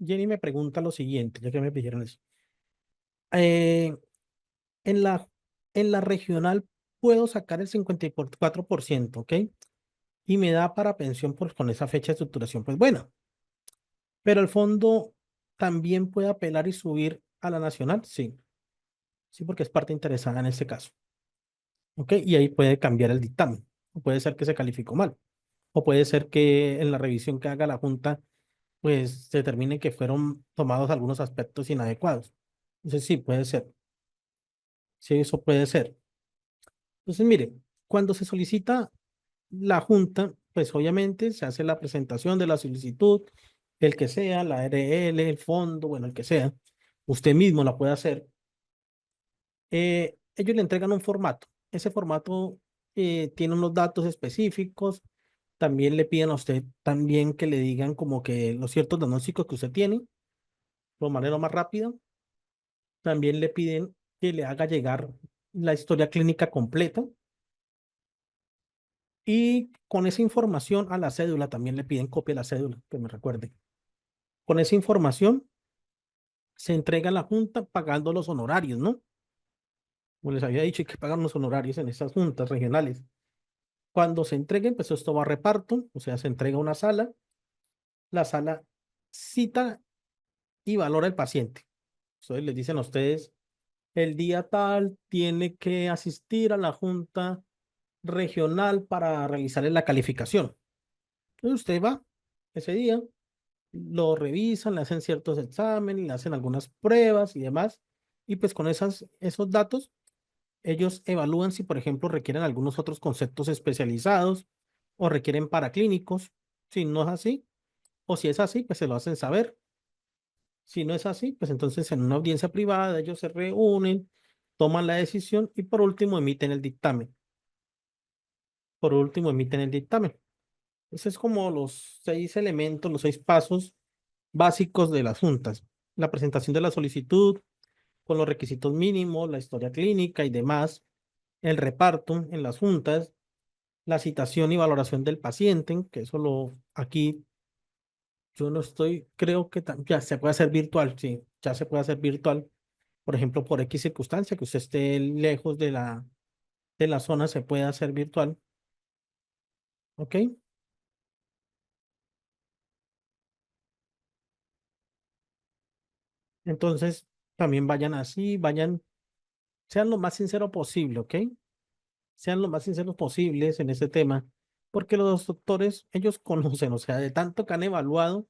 Jenny me pregunta lo siguiente, ya que me pidieron eso. Eh, en la regional puedo sacar el 54%, ¿ok? Y me da para pensión con esa fecha de estructuración, pues bueno, pero el fondo también puede apelar y subir a la nacional, sí, sí, porque es parte interesada en este caso, ¿ok? Y ahí puede cambiar el dictamen, o puede ser que se calificó mal, o puede ser que en la revisión que haga la Junta, pues se determine que fueron tomados algunos aspectos inadecuados. Entonces sí, puede ser, sí, eso puede ser. Entonces, mire, cuando se solicita la Junta, pues obviamente se hace la presentación de la solicitud, el que sea, la ARL, el fondo, bueno, el que sea, usted mismo la puede hacer. Ellos le entregan un formato. Ese formato tiene unos datos específicos. También le piden a usted también que le digan como que los ciertos diagnósticos que usted tiene, de manera más rápida. También le piden que le haga llegar la historia clínica completa. Y con esa información a la cédula, también le piden copia de la cédula, que me recuerde. Con esa información se entrega a la Junta pagando los honorarios, ¿no? Como les había dicho, hay que pagar los honorarios en estas juntas regionales. Cuando se entreguen, pues esto va a reparto, o sea, se entrega a una sala, la sala cita y valora el paciente. Entonces les dicen a ustedes, el día tal tiene que asistir a la Junta regional para realizarle la calificación. Entonces usted va ese día, lo revisan, le hacen ciertos exámenes, le hacen algunas pruebas y demás, y pues con esos datos, ellos evalúan si, por ejemplo, requieren algunos otros conceptos especializados o requieren paraclínicos. Si no es así, o si es así, pues se lo hacen saber. Si no es así, pues entonces en una audiencia privada ellos se reúnen, toman la decisión y por último emiten el dictamen. Por último emiten el dictamen. Ese es como los 6 elementos, los 6 pasos básicos de las juntas. La presentación de la solicitud con los requisitos mínimos, la historia clínica y demás, el reparto en las juntas, la citación y valoración del paciente, que eso aquí yo no estoy, creo que ya se puede hacer virtual, sí, ya se puede hacer virtual. Por ejemplo, por X circunstancia, que usted esté lejos de la zona, se puede hacer virtual, ¿ok? Entonces, también vayan así, sean lo más sincero posible, ¿ok? Sean lo más sinceros posibles en este tema, porque los doctores, ellos conocen, o sea, de tanto que han evaluado,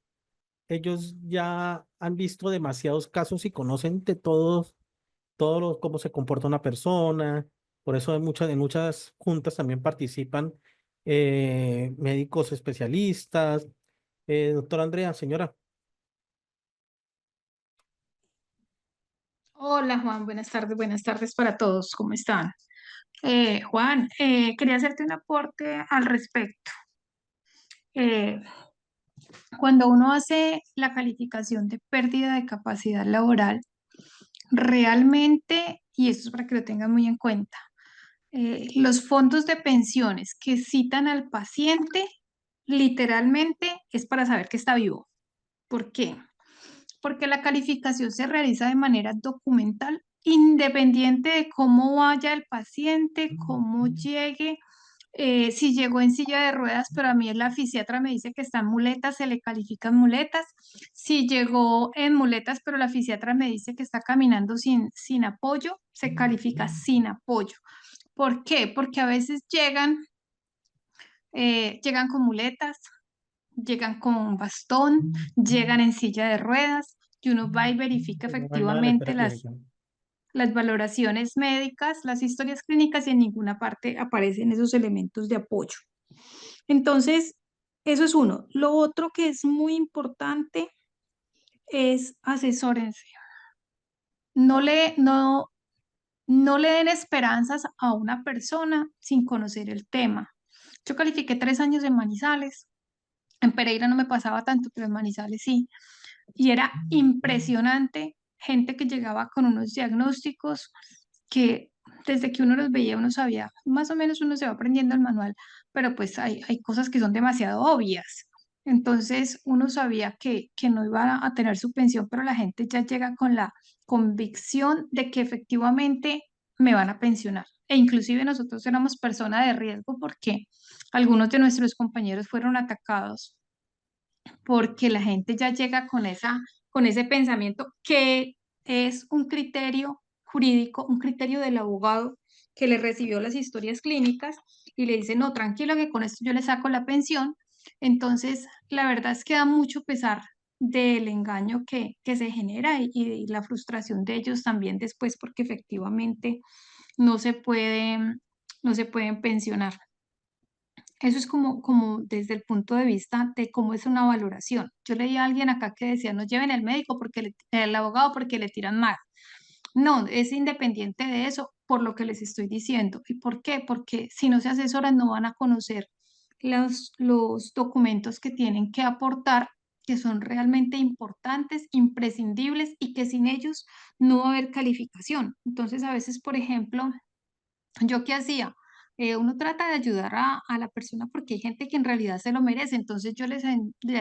ellos ya han visto demasiados casos y conocen de cómo se comporta una persona. Por eso en muchas juntas también participan médicos especialistas. Doctora Andrea, señora, Hola Juan, buenas tardes para todos, ¿cómo están? Juan, quería hacerte un aporte al respecto. Eh, Cuando uno hace la calificación de pérdida de capacidad laboral, realmente, y esto es para que lo tengan muy en cuenta, los fondos de pensiones que citan al paciente literalmente es para saber que está vivo. ¿Por qué? Porque la calificación se realiza de manera documental, independiente de cómo vaya el paciente, cómo llegue, si llegó en silla de ruedas, pero a mí la fisiatra me dice que está en muletas, se le califican muletas. Si llegó en muletas, pero la fisiatra me dice que está caminando sin apoyo, se califica sin apoyo. ¿Por qué? Porque a veces llegan con muletas, llegan con bastón, llegan en silla de ruedas y uno va y verifica No hay nada en la efectivamente historia clínica. las valoraciones médicas, las historias clínicas y en ninguna parte aparecen esos elementos de apoyo. Entonces, eso es uno. Lo otro que es muy importante es asesórense. No le, no, no le den esperanzas a una persona sin conocer el tema. Yo califiqué 3 años en Manizales. En Pereira no me pasaba tanto, pero en Manizales sí. Y era impresionante, gente que llegaba con unos diagnósticos que desde que uno los veía uno sabía, más o menos uno se va aprendiendo el manual, pero pues hay cosas que son demasiado obvias. Entonces uno sabía que no iba a tener su pensión, pero la gente ya llega con la convicción de que efectivamente me van a pensionar. E inclusive nosotros éramos personas de riesgo porque algunos de nuestros compañeros fueron atacados porque la gente ya llega con ese pensamiento que es un criterio jurídico, un criterio del abogado que le recibió las historias clínicas y le dice, no, tranquilo, que con esto yo le saco la pensión. Entonces, la verdad es que da mucho pesar del engaño que se genera y la frustración de ellos también después, porque efectivamente no se pueden, no se pueden pensionar. Eso es como desde el punto de vista de cómo es una valoración. Yo leí a alguien acá que decía, no lleven al médico porque el abogado porque le tiran mal. No, es independiente de eso, por lo que les estoy diciendo. ¿Y por qué? Porque si no se asesoran no van a conocer los documentos que tienen que aportar, que son realmente importantes, imprescindibles y que sin ellos no va a haber calificación. Entonces, a veces, por ejemplo, ¿yo qué hacía? Uno trata de ayudar a la persona porque hay gente que en realidad se lo merece. Entonces yo les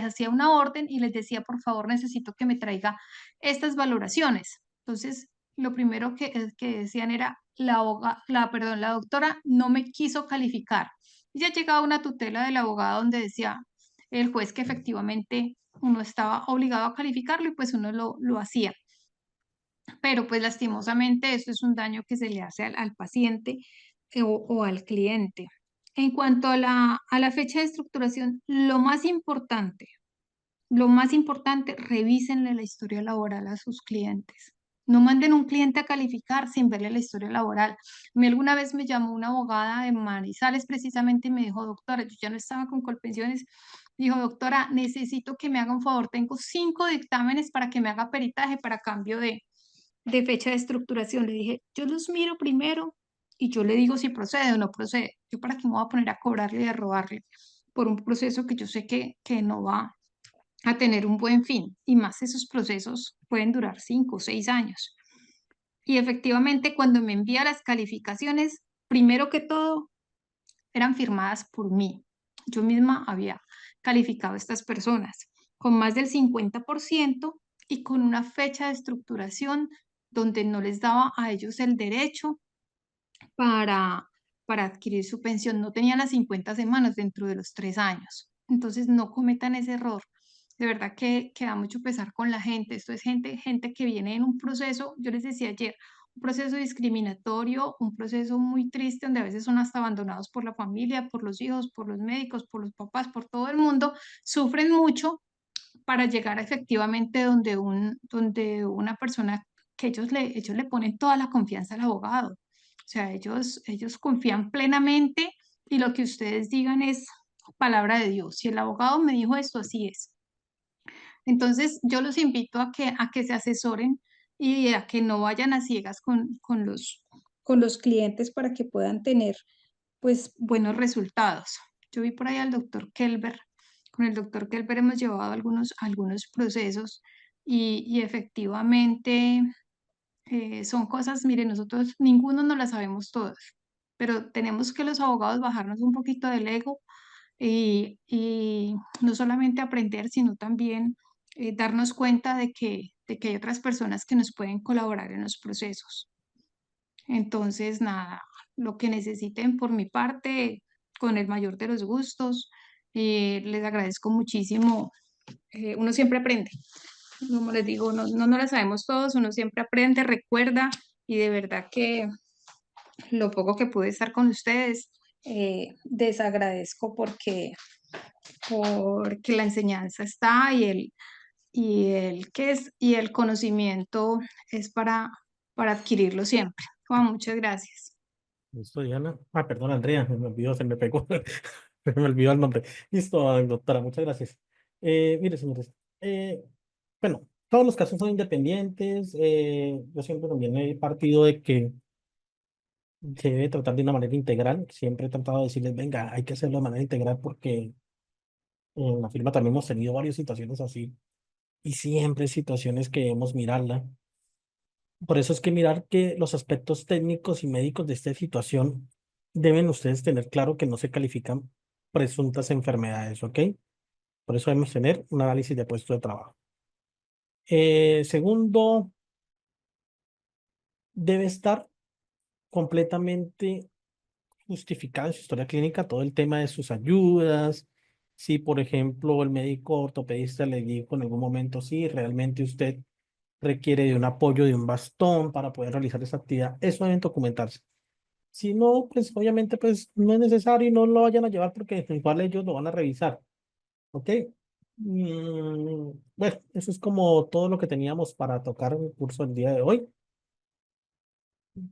hacía una orden y les decía, por favor, necesito que me traiga estas valoraciones. Entonces, lo primero que decían era, perdón, la doctora no me quiso calificar. Y ya llegaba una tutela del abogado donde decía el juez que efectivamente uno estaba obligado a calificarlo y pues uno lo hacía. Pero pues lastimosamente eso es un daño que se le hace al paciente o al cliente. En cuanto a la fecha de estructuración, lo más importante, revísenle la historia laboral a sus clientes. No manden un cliente a calificar sin verle la historia laboral. A mí alguna vez me llamó una abogada de Manizales precisamente y me dijo, doctora, yo ya no estaba con Colpensiones. Dijo, doctora, necesito que me haga un favor. Tengo 5 dictámenes para que me haga peritaje para cambio de fecha de estructuración. Le dije, yo los miro primero y yo le digo si procede o no procede. Yo para qué me voy a poner a cobrarle y a robarle por un proceso que yo sé que no va a tener un buen fin. Y más esos procesos pueden durar 5 o 6 años. Y efectivamente, cuando me envía las calificaciones, primero que todo, eran firmadas por mí. Yo misma había calificado a estas personas con más del 50% y con una fecha de estructuración donde no les daba a ellos el derecho para, para adquirir su pensión. No tenían las 50 semanas dentro de los 3 años. Entonces, no cometan ese error. De verdad que da mucho pesar con la gente. Esto es gente que viene en un proceso, yo les decía ayer, un proceso discriminatorio, un proceso muy triste donde a veces son hasta abandonados por la familia, por los hijos, por los médicos, por los papás, por todo el mundo. Sufren mucho para llegar efectivamente donde una persona que ellos le ponen toda la confianza al abogado. O sea, ellos confían plenamente y lo que ustedes digan es palabra de Dios. Si el abogado me dijo esto, así es. Entonces, yo los invito a que se asesoren y a que no vayan a ciegas con los clientes para que puedan tener pues buenos resultados. Yo vi por ahí al doctor Kelber. Con el doctor Kelber hemos llevado algunos procesos y efectivamente son cosas, mire, nosotros ninguno nos las sabemos todas, pero tenemos que los abogados bajarnos un poquito del ego y no solamente aprender, sino también darnos cuenta de que hay otras personas que nos pueden colaborar en los procesos. Entonces, nada, lo que necesiten por mi parte, con el mayor de los gustos, les agradezco muchísimo. Uno siempre aprende. Como les digo, no lo sabemos todos, uno siempre aprende, recuerda y de verdad que lo poco que pude estar con ustedes, desagradezco porque la enseñanza está y el conocimiento es para adquirirlo siempre. Juan, muchas gracias. Listo, Diana. Ah, perdón, Andrea, se me olvidó, se me pegó, se me olvidó el nombre. Listo, doctora, muchas gracias. Mire, señores, bueno, todos los casos son independientes. Yo siempre también he partido de que se debe tratar de una manera integral. Siempre he tratado de decirles, venga, hay que hacerlo de manera integral porque en la firma también hemos tenido varias situaciones así y siempre hay situaciones que debemos mirarla. Por eso es que mirar que los aspectos técnicos y médicos de esta situación deben ustedes tener claro que no se califican presuntas enfermedades, ¿ok? Por eso debemos tener un análisis de puesto de trabajo. Segundo, debe estar completamente justificada en su historia clínica todo el tema de sus ayudas. Si, por ejemplo, el médico ortopedista le dijo en algún momento, sí, realmente usted requiere de un apoyo de un bastón para poder realizar esa actividad, eso deben documentarse. Si no, pues obviamente pues no es necesario y no lo vayan a llevar porque igual ellos lo van a revisar, ¿ok? Bueno, eso es como todo lo que teníamos para tocar en el curso del día de hoy.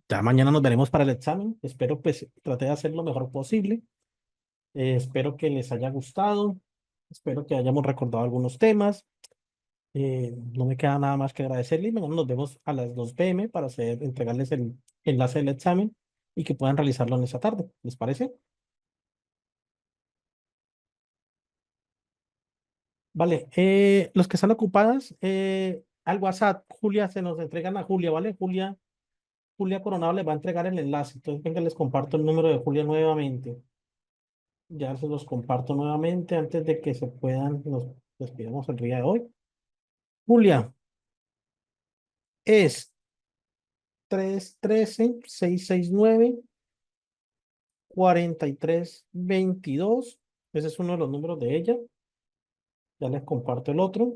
Ya mañana nos veremos para el examen. Espero pues traté de hacer lo mejor posible. Espero que les haya gustado. Espero que hayamos recordado algunos temas. No me queda nada más que agradecerles. Mañana nos vemos a las 2 p.m. para entregarles el enlace del examen y que puedan realizarlo en esa tarde. ¿Les parece? Vale. Los que están ocupadas, al WhatsApp, Julia, se nos entregan a Julia, ¿vale? Julia Coronado les va a entregar el enlace. Entonces, venga, les comparto el número de Julia nuevamente. Ya se los comparto nuevamente antes de que se puedan, nos despidamos el día de hoy. Julia, es 313-669-4322. Ese es uno de los números de ella. Ya les comparto el otro.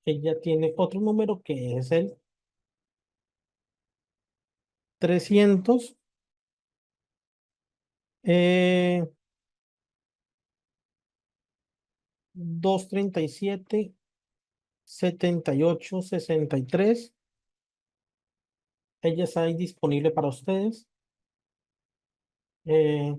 Ella tiene otro número que es el 300 eh, 237-7863. Ella está ahí disponible para ustedes. Eh,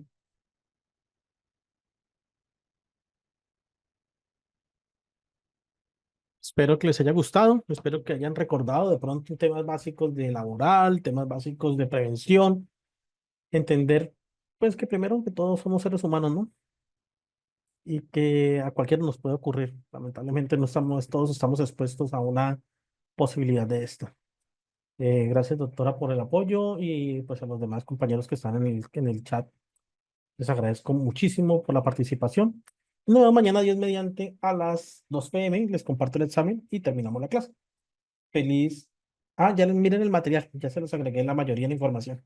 Espero que les haya gustado, espero que hayan recordado de pronto temas básicos de laboral, temas básicos de prevención, entender pues que primero que todos somos seres humanos, ¿no? Y que a cualquiera nos puede ocurrir. Lamentablemente no estamos, todos estamos expuestos a una posibilidad de esta. Gracias, doctora, por el apoyo y pues a los demás compañeros que están en el chat. Les agradezco muchísimo por la participación. Nos vemos mañana 10 mediante a las 2 p.m. Les comparto el examen y terminamos la clase. Feliz. Ah, ya les miren el material. Ya se los agregué la mayoría de la información.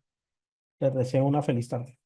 Les deseo una feliz tarde.